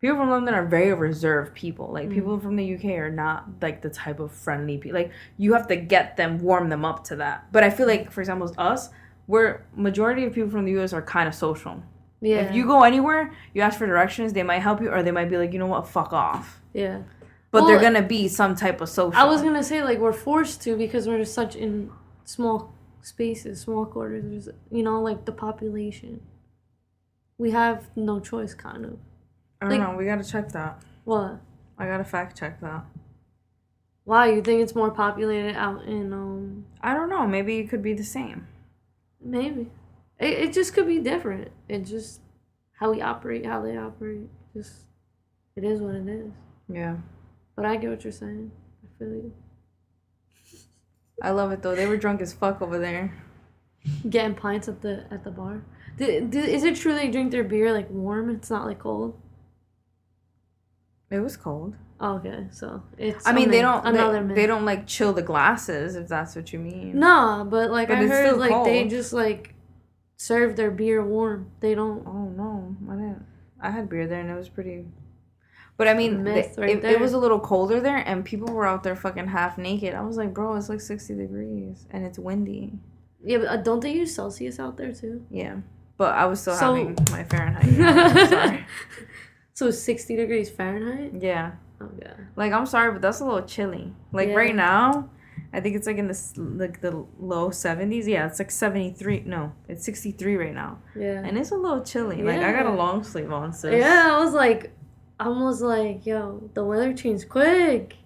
People from London are very reserved people. Like, people from the UK are not, like, the type of friendly people. Like, you have to warm them up to that. But I feel like, for example, us... Where majority of people from the U.S. are kind of social. Yeah. If you go anywhere, you ask for directions, they might help you, or they might be like, you know what, fuck off. Yeah. But they're gonna be some type of social. I was gonna say, like, we're forced to because we're such in small spaces, small quarters. You know, like the population. We have no choice, kind of. I don't know. We gotta check that. What? I gotta fact check that. Why? You think it's more populated out in I don't know. Maybe it could be the same. Maybe. It just could be different. It just how we operate, how they operate. Just it is what it is. Yeah. But I get what you're saying. I feel you. I love it though. They were drunk as fuck over there. Getting pints at the bar. Is it true they drink their beer like warm? It's not like cold. It was cold. Okay, so it's. I mean, they don't like chill the glasses if that's what you mean. No, but like I heard, like cold. They just like serve their beer warm. They don't. Oh no, I didn't. I had beer there and it was pretty. But I mean, it was a little colder there and people were out there fucking half naked. I was like, bro, it's like 60 degrees and it's windy. Yeah, but don't they use Celsius out there too? Yeah, but I was still having my Fahrenheit. Sorry. So 60 degrees Fahrenheit? Yeah. Oh yeah. Like, I'm sorry, but that's a little chilly. Like right now, I think it's like in the low 70s. Yeah, it's like 73. No, it's 63 right now. Yeah. And it's a little chilly. Yeah. Like I got a long sleeve on, sis. Yeah, I was like, yo, the weather changed quick.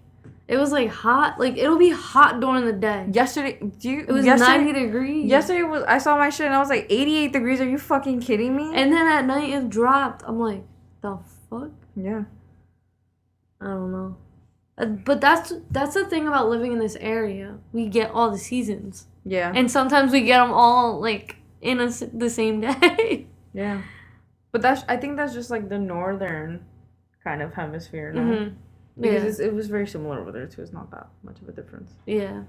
It was like hot. Like it'll be hot during the day. It was 90 degrees. Yesterday I saw my shit and I was like 88 degrees. Are you fucking kidding me? And then at night it dropped. I'm like, the fuck? Yeah. I don't know. But that's the thing about living in this area. We get all the seasons. Yeah. And sometimes we get them all like in the same day. Yeah. But I think that's just like the northern kind of hemisphere now. Mm-hmm. Because it was very similar over there too. It's not that much of a difference. Yeah.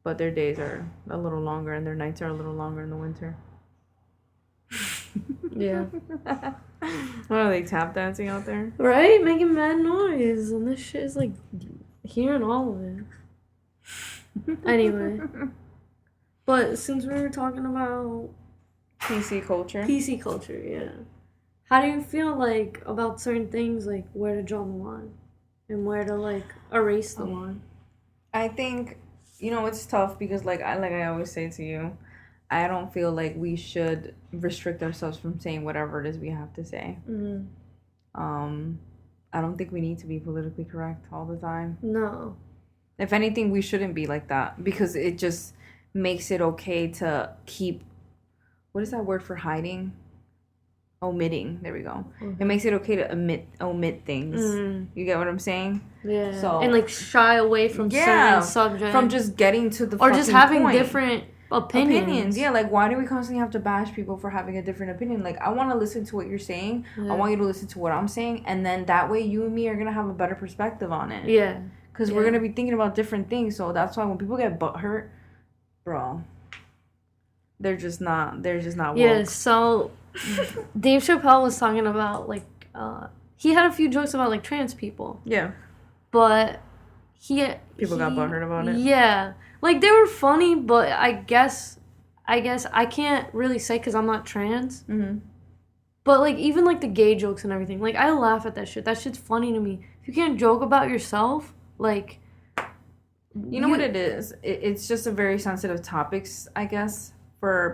But their days are a little longer and their nights are a little longer in the winter. Yeah. What are they tap dancing out there? Right? Making mad noise. And this shit is like hearing all of it. Anyway. But since we were talking about PC culture, yeah. How do you feel like about certain things, like where to draw the line and where to like erase the line? I think, it's tough because like I always say to you, I don't feel like we should restrict ourselves from saying whatever it is we have to say. Mm-hmm. I don't think we need to be politically correct all the time. No. If anything, we shouldn't be like that because it just makes it okay to keep, what is that word for hiding? Omitting. There we go. Mm-hmm. It makes it okay to omit things. Mm-hmm. You get what I'm saying? Yeah. So, and like shy away from certain subjects. From just getting to the or just having point. Different opinions. Yeah, like why do we constantly have to bash people for having a different opinion? Like I want to listen to what you're saying. Yeah. I want you to listen to what I'm saying, and then that way you and me are gonna have a better perspective on it. Yeah. Because we're gonna be thinking about different things. So that's why when people get butthurt, bro, they're just not woke. Yeah. So Dave Chappelle was talking about like he had a few jokes about like trans people. Yeah. But people got butthurt about it. Yeah. Like, they were funny, but I guess I can't really say because I'm not trans. Mm-hmm. But, like, even, like, the gay jokes and everything. Like, I laugh at that shit. That shit's funny to me. If you can't joke about yourself, like... You know what it is? It's just a very sensitive topics, I guess,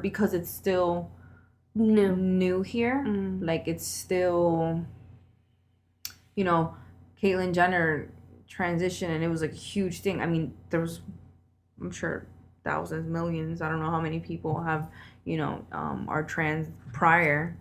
because it's still new here. Mm. Like, it's still... Caitlyn Jenner transitioned, and it was, like, a huge thing. I mean, there was... I'm sure thousands, millions. I don't know how many people have, are trans prior,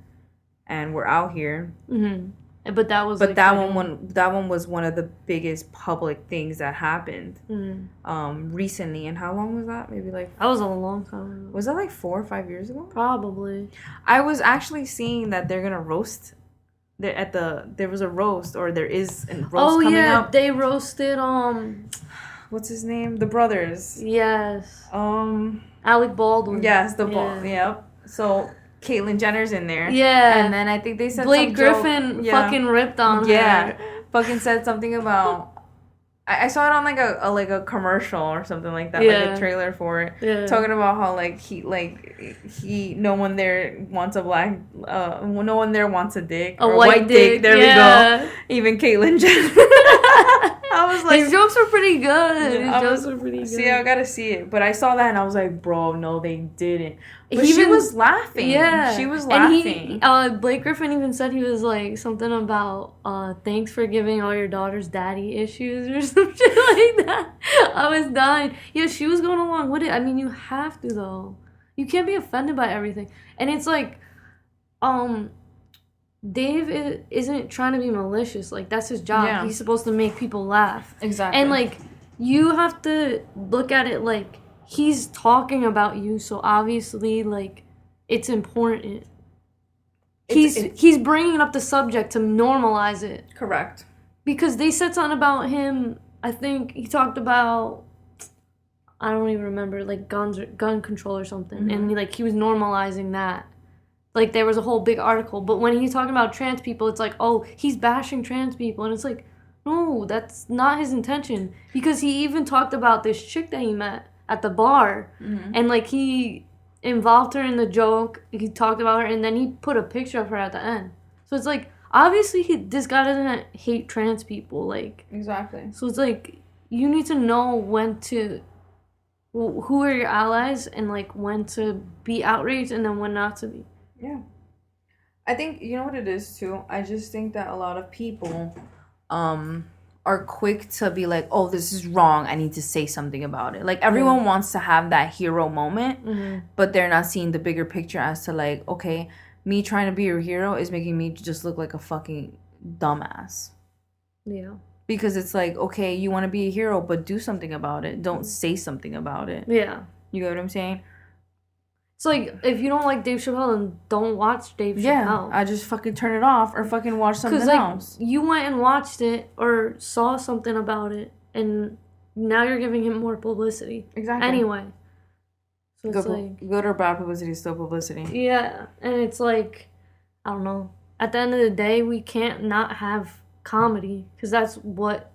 and were out here. Mm-hmm. But that was. But like that one was one of the biggest public things that happened. Mm-hmm. Recently, and how long was that? Maybe like that was a long time ago. Was that like 4 or 5 years ago? Probably. I was actually seeing that they're gonna roast. There was a roast, or there is a roast coming up. They roasted What's his name? The brothers. Yes. Alec Baldwin. Yes, Yep. So Caitlyn Jenner's in there. Yeah. And then I think they said Blake Griffin fucking ripped on her. Yeah. Fucking said something about. I saw it on like a commercial or something like that, like a trailer for it, talking about how he no one there wants a black, no one there wants a dick, a white dick. There we go. Even Caitlyn Jenner. I was like, his jokes were pretty good. See, I gotta see it, but I saw that and I was like, bro, no, they didn't. But she was laughing. Yeah, she was laughing. And Blake Griffin even said he was like something about thanks for giving all your daughters daddy issues or some shit like that. I was dying. Yeah, she was going along with it. I mean, you have to though. You can't be offended by everything. And it's like, Dave isn't trying to be malicious. Like, that's his job. Yeah. He's supposed to make people laugh. Exactly. And like, you have to look at it like, he's talking about you, so obviously, like, it's important. He's bringing up the subject to normalize it. Correct. because they said something about him. I think he talked about, I don't even remember, like gun control or something, and he was normalizing that. Like, there was a whole big article, but when he's talking about trans people, it's like, oh, he's bashing trans people, and it's like, no, that's not his intention. Because he even talked about this chick that he met at the bar, and, like, he involved her in the joke, he talked about her, and then he put a picture of her at the end. So it's like, obviously, this guy doesn't hate trans people, like... Exactly. So it's like, you need to know when to... who are your allies, and, like, when to be outraged, and then when not to be. Yeah. I think, you know what it is, too? I just think that a lot of people are quick to be like, oh, this is wrong, I need to say something about it. Like, everyone wants to have that hero moment, but they're not seeing the bigger picture as to, like, okay, me trying to be your hero is making me just look like a fucking dumbass. Yeah. Because it's like, okay, you want to be a hero, but do something about it. Don't say something about it. Yeah. You get what I'm saying? It's like, if you don't like Dave Chappelle, then don't watch Dave Chappelle. Yeah, I just fucking turn it off or fucking watch something else. Because, you went and watched it or saw something about it, and now you're giving him more publicity. Exactly. Anyway. So it's good or bad publicity is still publicity. Yeah, and it's like, I don't know. At the end of the day, we can't not have comedy, because that's what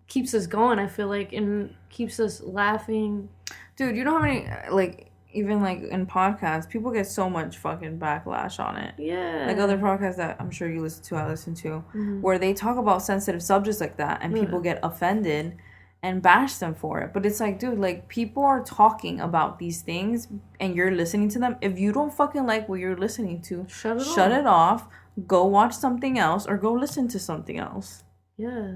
keeps us going, I feel like, and keeps us laughing. Dude, you know how many, like... Even, like, in podcasts, people get so much fucking backlash on it. Yeah. Like, other podcasts that I'm sure you listen to, I listen to, where they talk about sensitive subjects like that, and people get offended and bash them for it. But it's like, dude, like, people are talking about these things, and you're listening to them. If you don't fucking like what you're listening to, shut it off, go watch something else, or go listen to something else. Yeah.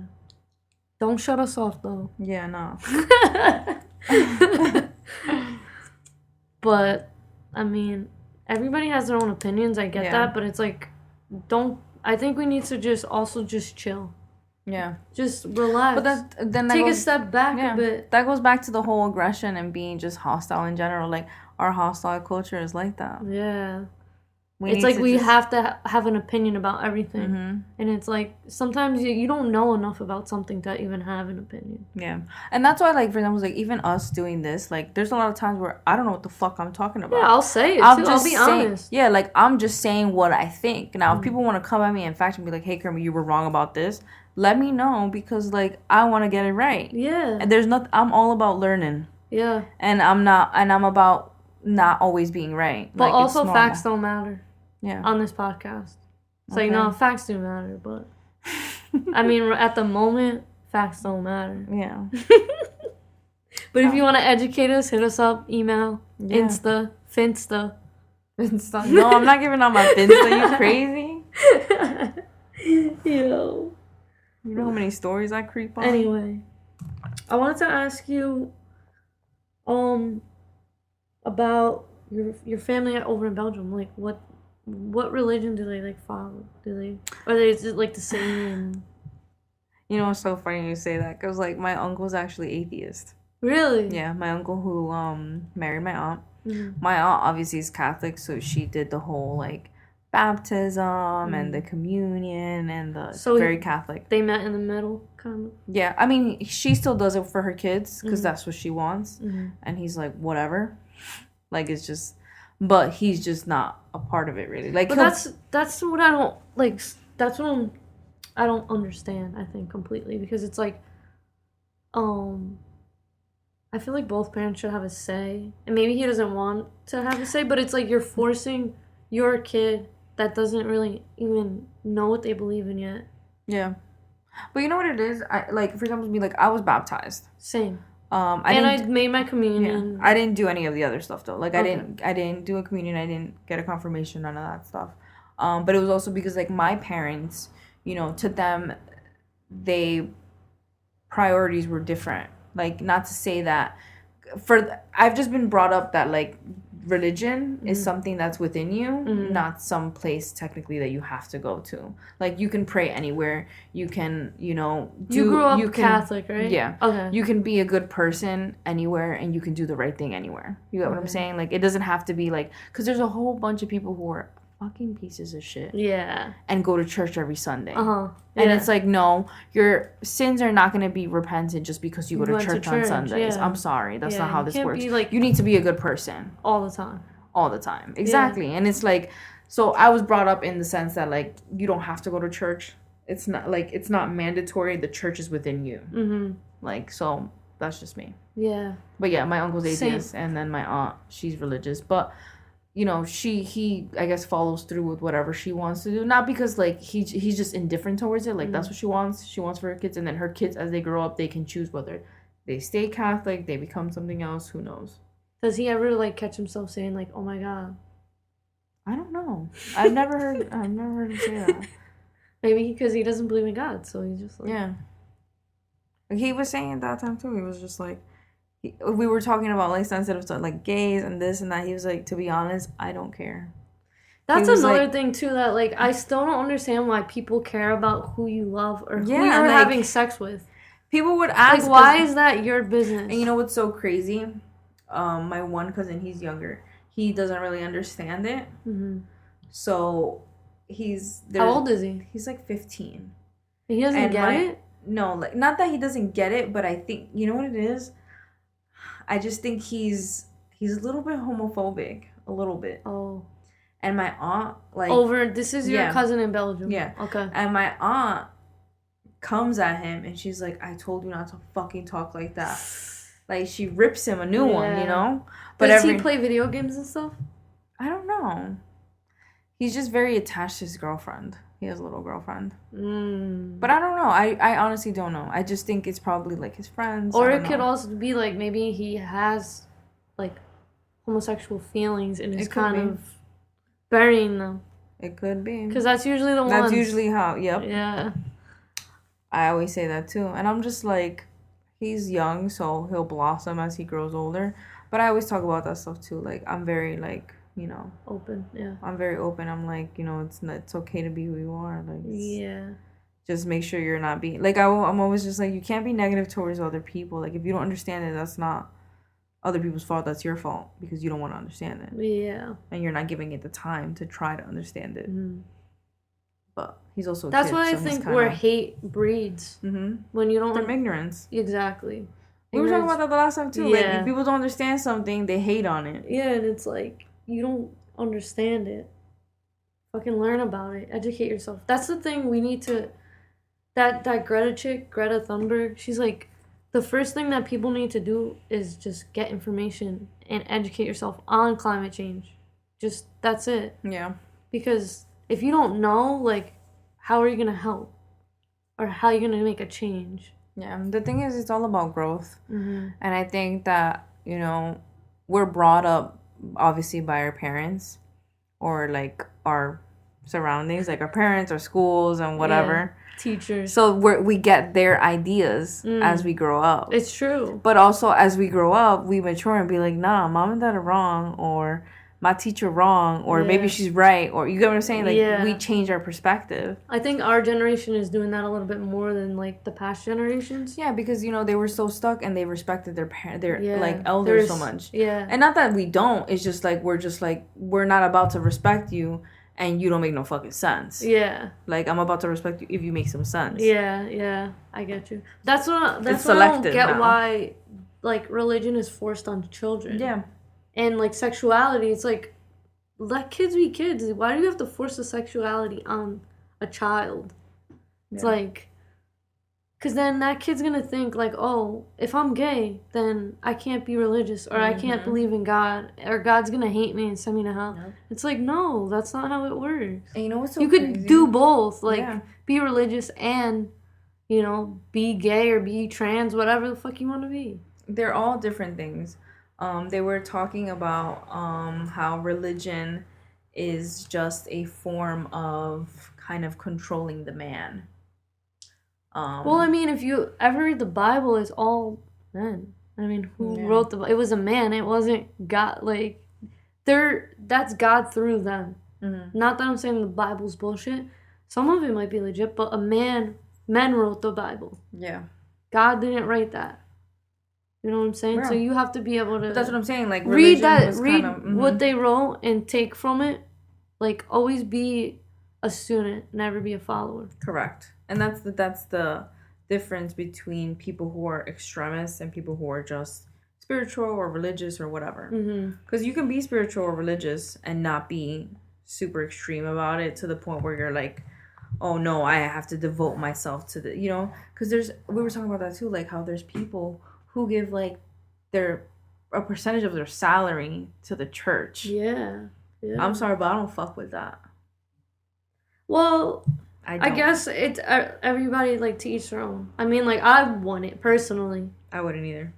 Don't shut us off, though. Yeah, no. But, I mean, everybody has their own opinions, I get that, but it's like, I think we need to just chill. Yeah. Just relax. But then take a step back a bit. That goes back to the whole aggression and being just hostile in general. Like, our hostile culture is like that. Yeah. It's like we have to have an opinion about everything. And it's like, sometimes you don't know enough about something to even have an opinion. Yeah. And that's why, like, for example, like, even us doing this, like, there's a lot of times where I don't know what the fuck I'm talking about. Yeah, I'll say it, I'll be honest. Yeah, like, I'm just saying what I think. Now, if people want to come at me and fact and be like, hey, Kermit, you were wrong about this, let me know, because, like, I want to get it right. Yeah. And I'm all about learning. Yeah. And I'm about not always being right. But like, also, facts don't matter. Yeah. On this podcast. It's like, no, facts do matter, but... I mean, at the moment, facts don't matter. Yeah. But if you want to educate us, hit us up, email, Insta, Finsta. No, I'm not giving out my Finsta, you crazy? Yo. You know how many stories I creep on? Anyway. I wanted to ask you, about your family over in Belgium. Like, what religion do they, like, follow? Or is it, like, the same? You know, it's so funny you say that, because, like, my uncle's actually atheist. Really? Yeah, my uncle who married my aunt. My aunt obviously is Catholic, so she did the whole, like, baptism and the communion and very Catholic. They met in the middle, kind of? Yeah, I mean, she still does it for her kids, because that's what she wants. And he's like, whatever. Like, it's just... But he's just not a part of it, really. Like, but that's what I don't like. That's what I don't understand. I think completely, because it's like, I feel like both parents should have a say, and maybe he doesn't want to have a say. But it's like you're forcing your kid that doesn't really even know what they believe in yet. Yeah, but you know what it is? For example, me, like, I was baptized. Same. I made my communion. Yeah. I didn't do any of the other stuff though. Like, I didn't do a communion. I didn't get a confirmation. None of that stuff. But it was also because, like, my parents, you know, to them, priorities were different. Like, not to say that I've just been brought up that, like, religion is something that's within you, not some place technically that you have to go to. Like, you can pray anywhere. You can, you know, you grew up Catholic, right? Yeah. Okay. You can be a good person anywhere, and you can do the right thing anywhere. You get what I'm saying? Like, it doesn't have to be like, because there's a whole bunch of people who are fucking pieces of shit. Yeah. And go to church every Sunday. Yeah. And it's like, no, your sins are not going to be repented just because you go to church on Sundays. Yeah. I'm sorry. That's not how this works. Like, you need to be a good person. All the time. All the time. Exactly. Yeah. And it's like, so I was brought up in the sense that, like, you don't have to go to church. It's not mandatory. The church is within you. Mm-hmm. Like, so that's just me. Yeah. But yeah, my uncle's atheist, and then my aunt, she's religious. But, you know, he I guess follows through with whatever she wants to do. Not because, like, he's just indifferent towards it. Like, that's what she wants. She wants for her kids. And then her kids, as they grow up, they can choose whether they stay Catholic, they become something else. Who knows? Does he ever, like, catch himself saying, like, oh, my God? I don't know. I've never heard him say that. Maybe because he doesn't believe in God, so he's just like... Yeah. He was saying at that time, too. He was just like... we were talking about, like, sensitive stuff, like, gays and this and that. He was like, to be honest, I don't care. That's another thing, too, that, like, I still don't understand why people care about who you love or who you're like, having sex with. People would ask... like, why is that your business? And you know what's so crazy? My one cousin, he's younger. He doesn't really understand it. Mm-hmm. So... How old is he? He's like 15. He doesn't get it? No, like, not that he doesn't get it, but I think, you know what it is? I just think he's a little bit homophobic. A little bit. Oh. And my aunt, like... this is your cousin in Belgium? Yeah. Okay. And my aunt comes at him, and she's like, I told you not to fucking talk like that. Like, she rips him a new one, you know? But does he play video games and stuff? I don't know. He's just very attached to his girlfriend. He has a little girlfriend. But I don't know. I honestly don't know. I just think it's probably, like, his friends. Or it could also be, like, maybe he has, like, homosexual feelings and is kind of burying them. It could be. Because that's usually the one. That's usually how, yep. Yeah. I always say that, too. And I'm just, like, he's young, so he'll blossom as he grows older. But I always talk about that stuff, too. Like, I'm very, like... you know, open. Yeah, I'm very open. I'm like, you know, it's okay to be who you are. Like, just make sure you're not being like I'm always just like, you can't be negative towards other people. Like, if you don't understand it, that's not other people's fault. That's your fault because you don't want to understand it. Yeah, and you're not giving it the time to try to understand it. Mm-hmm. But he's also that's why I think where hate breeds. Mm-hmm. When you don't from ignorance. Exactly. We were talking about that the last time too. Yeah. Like, if people don't understand something, they hate on it. Yeah, and it's like, you don't understand it. Fucking learn about it. Educate yourself. That's the thing we need to... That Greta chick, Greta Thunberg, she's like, the first thing that people need to do is just get information and educate yourself on climate change. Just, that's it. Yeah. Because if you don't know, like, how are you going to help? Or how are you going to make a change? Yeah, the thing is, it's all about growth. Mm-hmm. And I think that, you know, we're brought up obviously by our parents or like our surroundings, like our parents, our schools, and whatever. Teachers. So we get their ideas as we grow up. It's true. But also as we grow up, we mature and be like, nah, mom and dad are wrong, or my teacher wrong, or maybe she's right, or you get what I'm saying? Like, we change our perspective. I think our generation is doing that a little bit more than, like, the past generations. Yeah, because, you know, they were so stuck and they respected their like, elders so much. Yeah. And not that we don't, it's just, like, we're not about to respect you and you don't make no fucking sense. Yeah. Like, I'm about to respect you if you make some sense. Yeah, I get you. That's what I don't get why, like, religion is forced on children. Yeah. And, like, sexuality, it's like, let kids be kids. Why do you have to force the sexuality on a child? It's like, because then that kid's going to think, like, oh, if I'm gay, then I can't be religious, or I can't believe in God, or God's going to hate me and send me to hell. Yep. It's like, no, that's not how it works. And you know what's so You crazy? could do both. Like, be religious and, you know, be gay or be trans, whatever the fuck you want to be. They're all different things. They were talking about how religion is just a form of kind of controlling the man. Well, I mean, if you ever read the Bible, it's all men. I mean, who wrote the... It was a man. It wasn't God. Like, that's God through them. Mm-hmm. Not that I'm saying the Bible's bullshit. Some of it might be legit, but men wrote the Bible. Yeah. God didn't write that. You know what I'm saying? Bro. So you have to be able to... But that's what I'm saying. Like, read what they wrote and take from it Like, always be a student, never be a follower. Correct. And that's the difference between people who are extremists and people who are just spiritual or religious or whatever. Because you can be spiritual or religious and not be super extreme about it to the point where you're like, oh no, I have to devote myself to the, you know, because we were talking about that too, like how there's people who give like a percentage of their salary to the church. Yeah. I'm sorry, but I don't fuck with that. Well, I guess it's everybody, like, to each their own. I mean, like, I want it personally. I wouldn't either.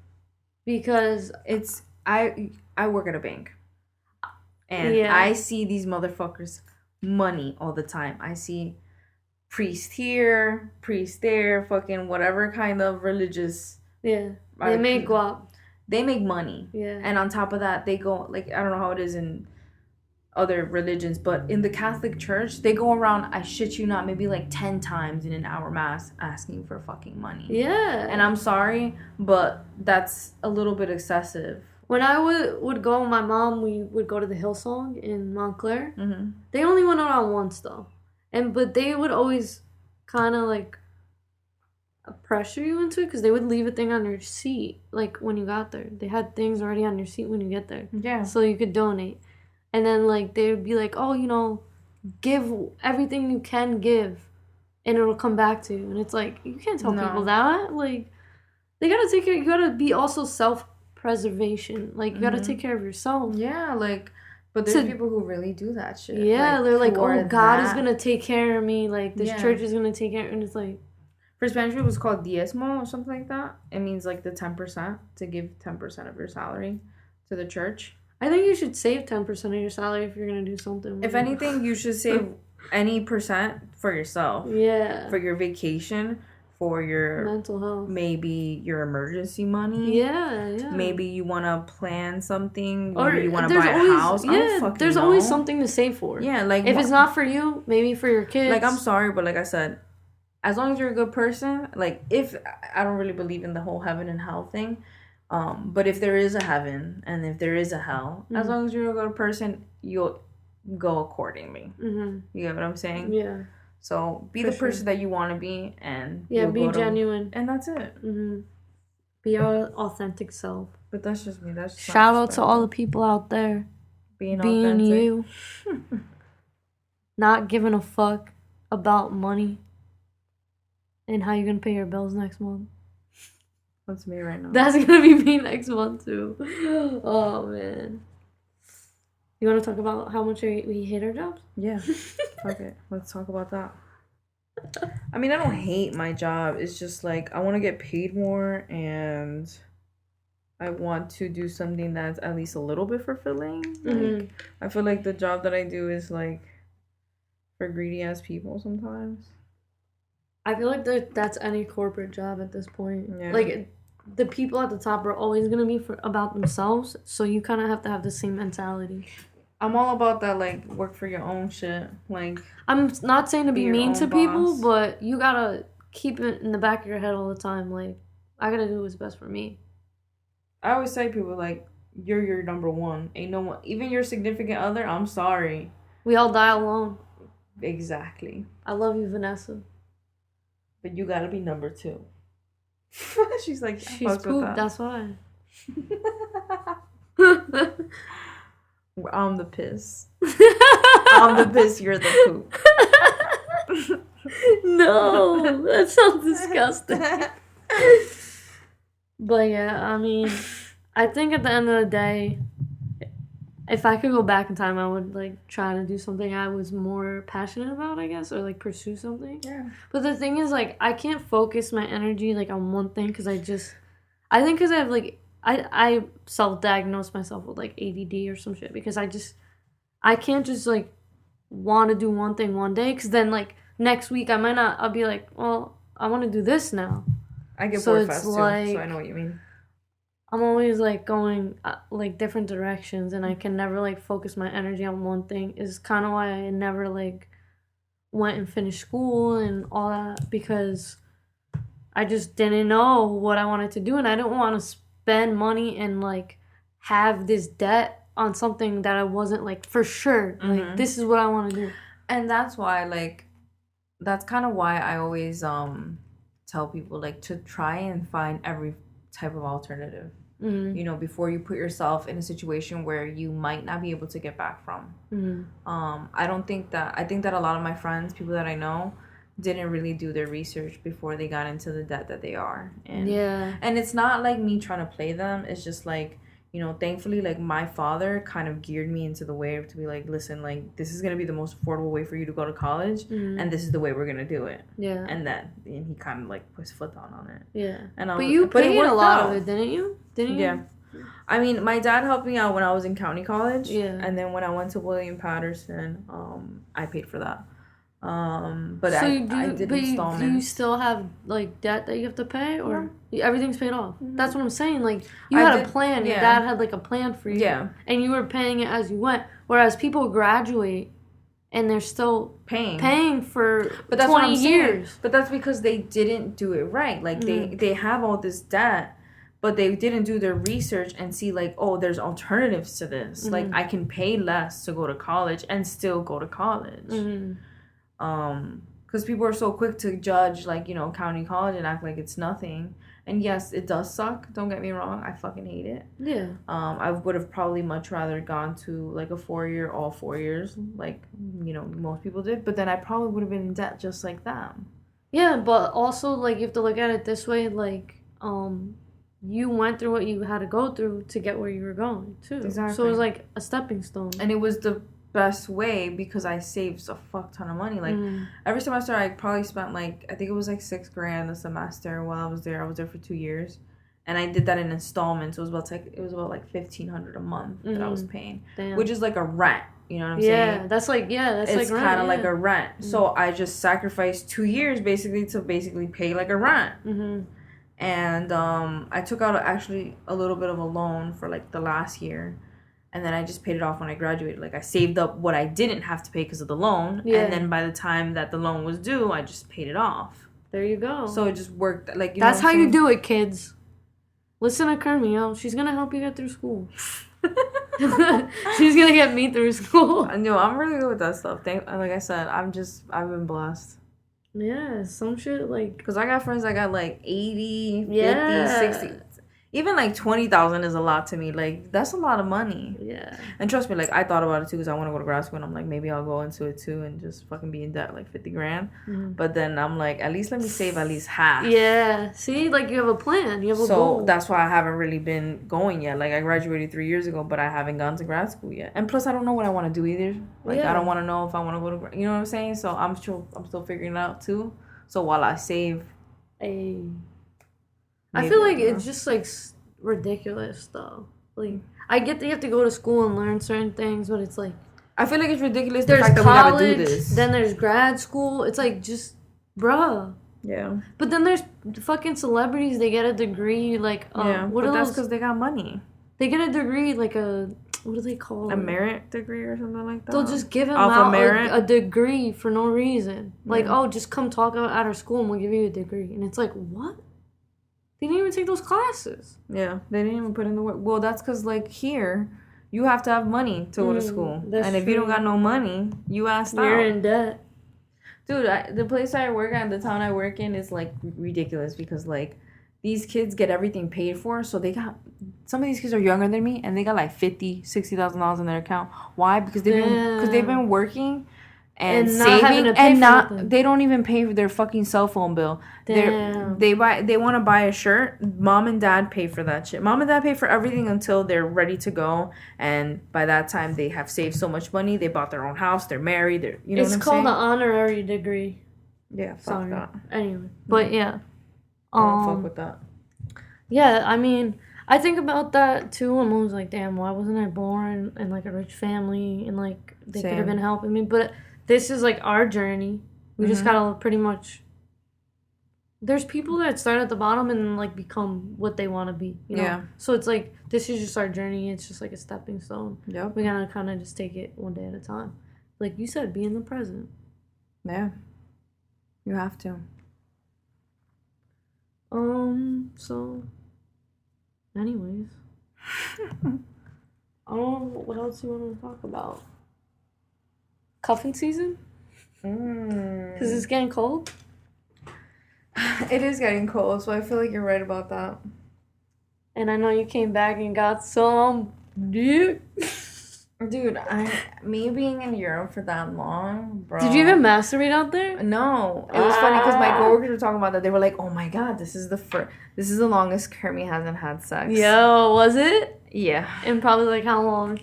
Because it's, I work at a bank. And I see these motherfuckers money all the time. I see priest here, priest there, fucking whatever kind of religious. Yeah. They make guap. They make money. Yeah. And on top of that, they go, like, I don't know how it is in other religions, but in the Catholic Church, they go around, I shit you not, maybe like 10 times in an hour mass asking for fucking money. Yeah. And I'm sorry, but that's a little bit excessive. When I would go with my mom, we would go to the Hillsong in Montclair. Mm-hmm. They only went around once, though. But they would always kind of, like, pressure you into it, because they would leave a thing on your seat, like, when you got there. They had things already on your seat when you get there. Yeah. So you could donate. And then, like, they would be like, oh, you know, give everything you can give, and it'll come back to you. And it's like, you can't tell people that. Like, they gotta take care. You gotta be also self-preservation. Like, you gotta take care of yourself. Yeah, like, but there's people who really do that shit. Yeah, like, they're like, oh, God is gonna take care of me. Like, this church is gonna take care of me. And it's like... For Spanish, it was called diezmo or something like that. It means, like, the 10%, to give 10% of your salary to the church. I think you should save 10% of your salary if you're going to do something. If anything, you should save any percent for yourself. Yeah. For your vacation, for your... mental health. Maybe your emergency money. Yeah. Maybe you want to plan something. Or you want to buy a house. Yeah, there's always something to save for. Yeah, like... If it's not for you, maybe for your kids. Like, I'm sorry, but like I said, as long as you're a good person, like, if... I don't really believe in the whole heaven and hell thing. But if there is a heaven and if there is a hell, as long as you're a good person, you'll go accordingly. You get what I'm saying? Yeah. So be the person that you want to be, and be genuine, and that's it. Be your authentic self. But that's just me. That's shout out to all the people out there being you, not giving a fuck about money and how you're gonna pay your bills next month. That's me right now. That's gonna be me next month too. Oh man. You want to talk about how much we hate our jobs? Yeah. Okay, let's talk about that. I mean, I don't hate my job. It's just like I want to get paid more, and I want to do something that's at least a little bit fulfilling. Like, I feel like the job that I do is like for greedy ass people sometimes. I feel like that's any corporate job at this point. Yeah. Like, the people at the top are always going to be about themselves, so you kind of have to have the same mentality. I'm all about that, like, work for your own shit. Like, I'm not saying to be mean to people, but you got to keep it in the back of your head all the time. Like, I got to do what's best for me. I always say to people, like, you're your number one. Ain't no one, even your significant other, I'm sorry. We all die alone. Exactly. I love you, Vanessa. But you gotta be number two. She's like, she's poop, that's why. I'm the piss. I'm the piss, you're the poop. No, that sounds disgusting. But yeah, I mean, I think at the end of the day, if I could go back in time, I would, like, try to do something I was more passionate about, I guess, or, like, pursue something. Yeah. But the thing is, like, I can't focus my energy, like, on one thing, because I think because I have, like, I self-diagnosed myself with, like, ADD or some shit, because I can't just, like, want to do one thing one day, because then, like, next week I'll be like, well, I want to do this now. I get bored fast, too, so I know what you mean. I'm always, like, going, like, different directions, and I can never, like, focus my energy on one thing. Is kind of why I never, like, went and finished school and all that, because I just didn't know what I wanted to do, and I didn't want to spend money and, like, have this debt on something that I wasn't like for sure. Like this is what I want to do. And that's why, like, that's kind of why I always tell people, like, to try and find every type of alternative. You know, before you put yourself in a situation where you might not be able to get back from. I think that a lot of my friends, people that I know, didn't really do their research before they got into the debt that they are. And it's not like me trying to play them. It's just like, you know, thankfully, like, my father kind of geared me into the way to be like, listen, like, this is going to be the most affordable way for you to go to college, and this is the way we're going to do it. Yeah. And he kind of, like, put his foot down on it. Yeah. And but you paid a lot of it, didn't you? Yeah. I mean, my dad helped me out when I was in county college. Yeah. And then when I went to William Patterson, I paid for that. But so I did installments. Do you still have, like, debt that you have to pay, or everything's paid off? That's what I'm saying. Like, you had a plan. Your dad had, like, a plan for you. Yeah. And you were paying it as you went. Whereas people graduate and they're still paying for 20 years. Saying. But that's because they didn't do it right. Like, they have all this debt, but they didn't do their research and see, like, oh, there's alternatives to this. Like, I can pay less to go to college and still go to college. Because people are so quick to judge, like, you know, county college and act like it's nothing. And yes, it does suck. Don't get me wrong. I fucking hate it. Yeah. I would have probably much rather gone to, like, a 4-year, all 4 years, like, you know, most people did. But then I probably would have been in debt just like them. Yeah, but also, like, you have to look at it this way, like, you went through what you had to go through to get where you were going, too. Exactly. So it was, like, a stepping stone. And it was the best way because I saved a fuck ton of money. Like, every semester I probably spent, like, I think it was like $6,000 a semester while I was there. I was there for 2 years, and I did that in installments. It was about like $1,500 a month that I was paying. Damn. Which is like a rent. You know what I'm saying? Yeah, that's like it's like kind of like a rent. So I just sacrificed 2 years basically to pay like a rent. And I took out actually a little bit of a loan for, like, the last year. And then I just paid it off when I graduated. Like, I saved up what I didn't have to pay because of the loan. Yeah. And then by the time that the loan was due, I just paid it off. There you go. So it just worked. Like, that's how you do it, kids. Listen to Kermie, yo. She's going to help you get through school. She's going to get me through school. No, I'm really good with that stuff. Like I said, I've been blessed. Yeah, some shit, like... Because I got friends that got, like, 80, 50, 60... Even, like, 20,000 is a lot to me. Like, that's a lot of money. Yeah. And trust me, like, I thought about it, too, because I want to go to grad school. And I'm like, maybe I'll go into it, too, and just fucking be in debt, like, $50,000. But then I'm like, at least let me save at least half. Yeah. See? Like, you have a plan. You have a goal. So, that's why I haven't really been going yet. Like, I graduated 3 years ago, but I haven't gone to grad school yet. And plus, I don't know what I want to do either. Like, I don't want to know if I want to go to... You know what I'm saying? So, I'm still figuring it out, too. So, while I save... I feel like it's just, like... ridiculous though. Like, I get that you have to go to school and learn certain things, but it's like, I feel like it's ridiculous the fact that college, we gotta do this. Then there's grad school. It's like, just bruh. Yeah. But then there's fucking celebrities. They get a degree like but that's because they got money. They get a degree like what do they call it? A merit degree or something like that. They'll just give them out a degree for no reason. Like, oh, just come talk at our school and we'll give you a degree. And it's like, what? They didn't even take those classes. Yeah, they didn't even put in the work. Well, that's because, like, here, you have to have money to go to school. And if you don't got no money, you asked out. You're in debt. Dude, the place I work at, the town I work in, is, like, ridiculous because, like, these kids get everything paid for. So they got... Some of these kids are younger than me, and they got, like, $50,000, $60,000 in their account. Why? Because they've been working... And saving and they don't even pay for their fucking cell phone bill. They want to buy a shirt. Mom and dad pay for that shit. Mom and dad pay for everything until they're ready to go, and by that time they have saved so much money. They bought their own house. They're married. It's called an honorary degree. Yeah, fuck that. Anyway, but yeah, I don't fuck with that. Yeah, I mean, I think about that too. I'm always like, damn, why wasn't I born in like a rich family and like they could have been helping me, but. This is, like, our journey. We just gotta pretty much... There's people that start at the bottom and, like, become what they want to be, you know? Yeah. So it's, like, this is just our journey. It's just, like, a stepping stone. Yep. We gotta kind of just take it one day at a time. Like you said, be in the present. Yeah. You have to. So... Anyways. I don't know what else you want to talk about. Cuffing season? Because it's getting cold? It is getting cold, so I feel like you're right about that. And I know you came back and got some dick. Dude, me being in Europe for that long, bro. Did you even masturbate out there? No. It was funny because my coworkers were talking about that. They were like, oh my god, this is the longest Kermie hasn't had sex. Yo, was it? Yeah. And probably like how long?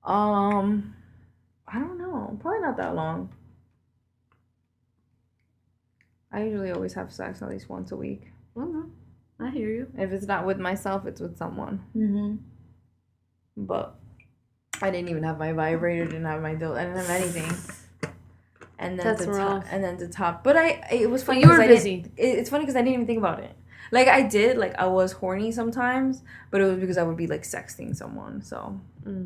I don't know. Probably not that long. I usually always have sex at least once a week. Okay. I hear you. If it's not with myself, it's with someone. Mm-hmm. But I didn't even have my vibrator, didn't have my dildo, I didn't have anything. And then That's rough. But it was funny. But you were busy. It's funny because I didn't even think about it. Like I did, like I was horny sometimes, but it was because I would be like sexting someone, so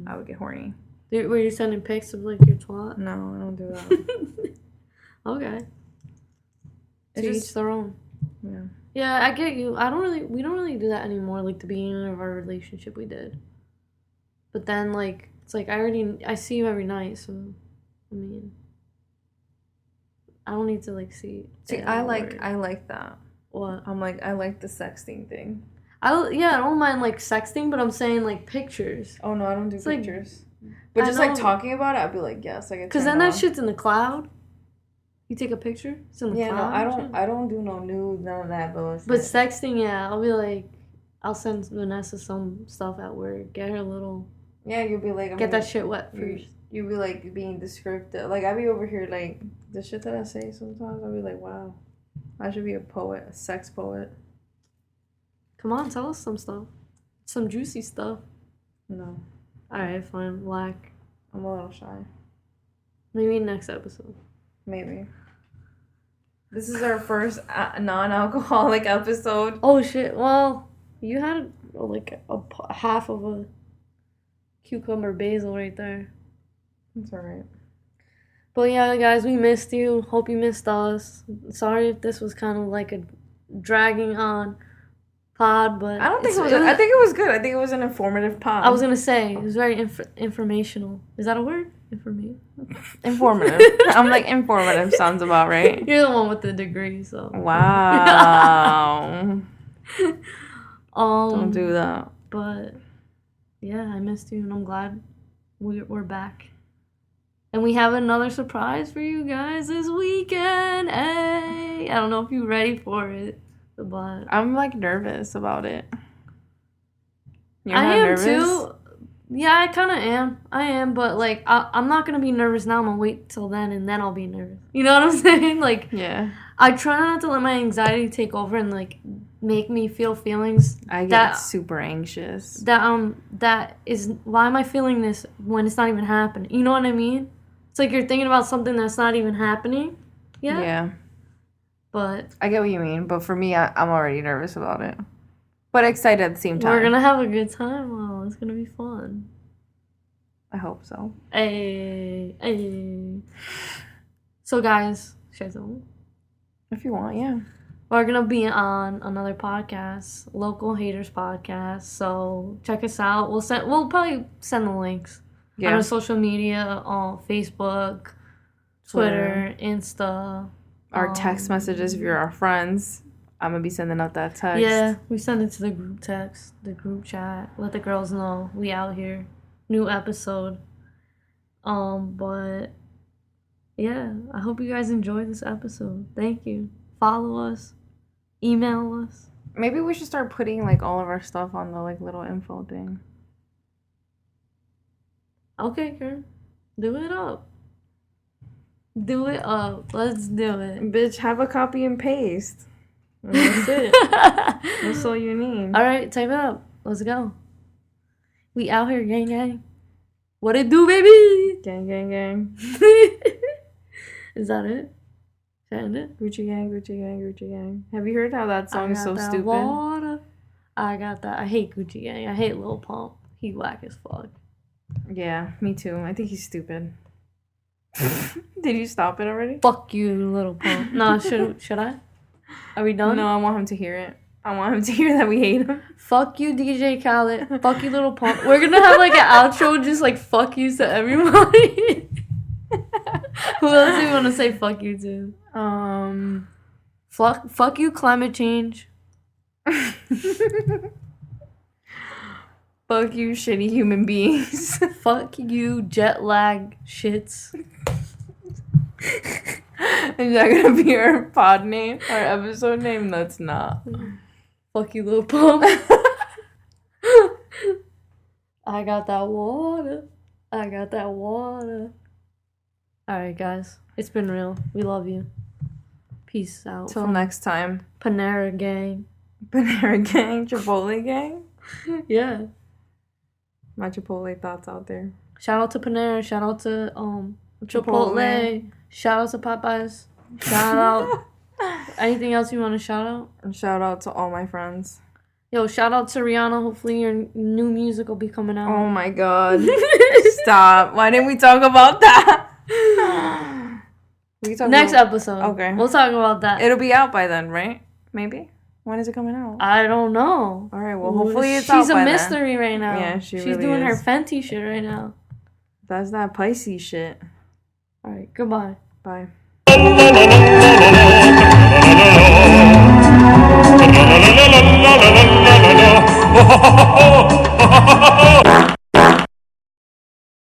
I would get horny. Were you sending pics of like your twat? No, I don't do that. Okay. It's To just each their own. Yeah. Yeah, I get you. We don't really do that anymore. Like the beginning of our relationship, we did. But then, like, it's like I see you every night, so I mean, I don't need to like see. See, I like that. What? I'm like, I like the sexting thing. I don't mind like sexting, but I'm saying like pictures. Oh no, I don't do It's pictures. But just like talking about it, I'd be like, yes, I get. Because then that shit's in the cloud. You take a picture, it's in the cloud. No, I don't do no nude, none of that bullshit. But sexting, yeah, I'll be like, I'll send Vanessa some stuff at work, get her a little. Yeah, you'll be like, that shit wet first. You'll be like being descriptive. Like I be over here like the shit that I say sometimes. I'll be like, wow, I should be a poet, a sex poet. Come on, tell us some stuff, some juicy stuff. No. All right, fine, black. I'm a little shy. Maybe next episode. Maybe. This is our first non-alcoholic episode. Oh shit! Well, you had like a half of a cucumber basil right there. It's alright. But yeah, guys, we missed you. Hope you missed us. Sorry if this was kind of like a dragging on pod, but I don't think it was. I think it was good. I think it was an informative pod. I was gonna say it was very informational. Is that a word? Informative. I'm like, informative sounds about right. You're the one with the degree, so. Wow. Don't do that. But yeah, I missed you, and I'm glad we're back. And we have another surprise for you guys this weekend. Hey, I don't know if you're ready for it, but I'm like nervous about it. You're not nervous? I am too. Yeah, I kind of am. I am, but like I'm not gonna be nervous now. I'm gonna wait till then, and then I'll be nervous. You know what I'm saying? Like, yeah. I try not to let my anxiety take over and like make me feel feelings. I get super anxious. That is why am I feeling this when it's not even happening? You know what I mean? It's like you're thinking about something that's not even happening. Yeah. Yeah. But I get what you mean. But for me, I'm already nervous about it. But excited at the same time. We're going to have a good time. Wow, it's going to be fun. I hope so. Hey. So, guys, share some. If you want, yeah. We're going to be on another podcast, Local HATER'S podcast. So, check us out. We'll probably send the links on our social media, on Facebook, Twitter, Insta. Our text messages if you're our friends. I'm going to be sending out that text. Yeah, we send it to the group text, the group chat. Let the girls know we out here. New episode. But yeah, I hope you guys enjoyed this episode. Thank you. Follow us. Email us. Maybe we should start putting like all of our stuff on the like little info thing. Okay, Karen. Do it up. Do it up. Let's do it. Bitch, have a copy and paste. That's it. That's all you need. All right, type it up. Let's go. We out here, gang, gang. What it do, baby? Gang, gang, gang. Is that it? Is that it? Gucci gang, Gucci gang, Gucci gang. Have you heard how that song is so stupid? Water. I got that. I hate Gucci gang. I hate Lil Pump. He whack as fuck. Yeah, me too. I think he's stupid. Did you stop it already? Fuck you, Lil Pump. No, should I? Are we done? No, I want him to hear it. I want him to hear that we hate him. Fuck you, DJ Khaled. Fuck you, Little Pump. We're gonna have like an outro just like fuck you to everybody. Who else do you want to say fuck you to? Fuck you, climate change. Fuck you, shitty human beings. Fuck you, jet lag shits. Is that gonna be our pod name? Our episode name? That's not. Fuck you, Little Pump. I got that water. I got that water. Alright, guys. It's been real. We love you. Peace out. Till next time. Panera gang. Panera gang? Chipotle gang? Yeah. My Chipotle thoughts out there. Shout out to Panera. Shout out to Chipotle. Shout out to Popeyes. Shout out. Anything else you want to shout out? And shout out to all my friends. Yo, shout out to Rihanna. Hopefully your new music will be coming out. Oh my god. Stop. Why didn't we talk about that? Next episode. Okay. We'll talk about that. It'll be out by then, right? Maybe? When is it coming out? I don't know. Alright, well, hopefully it's out by then. She's a mystery right now. Yeah, she's really doing her is. Fenty shit right now. That's that Pisces shit. Alright, goodbye. Bye.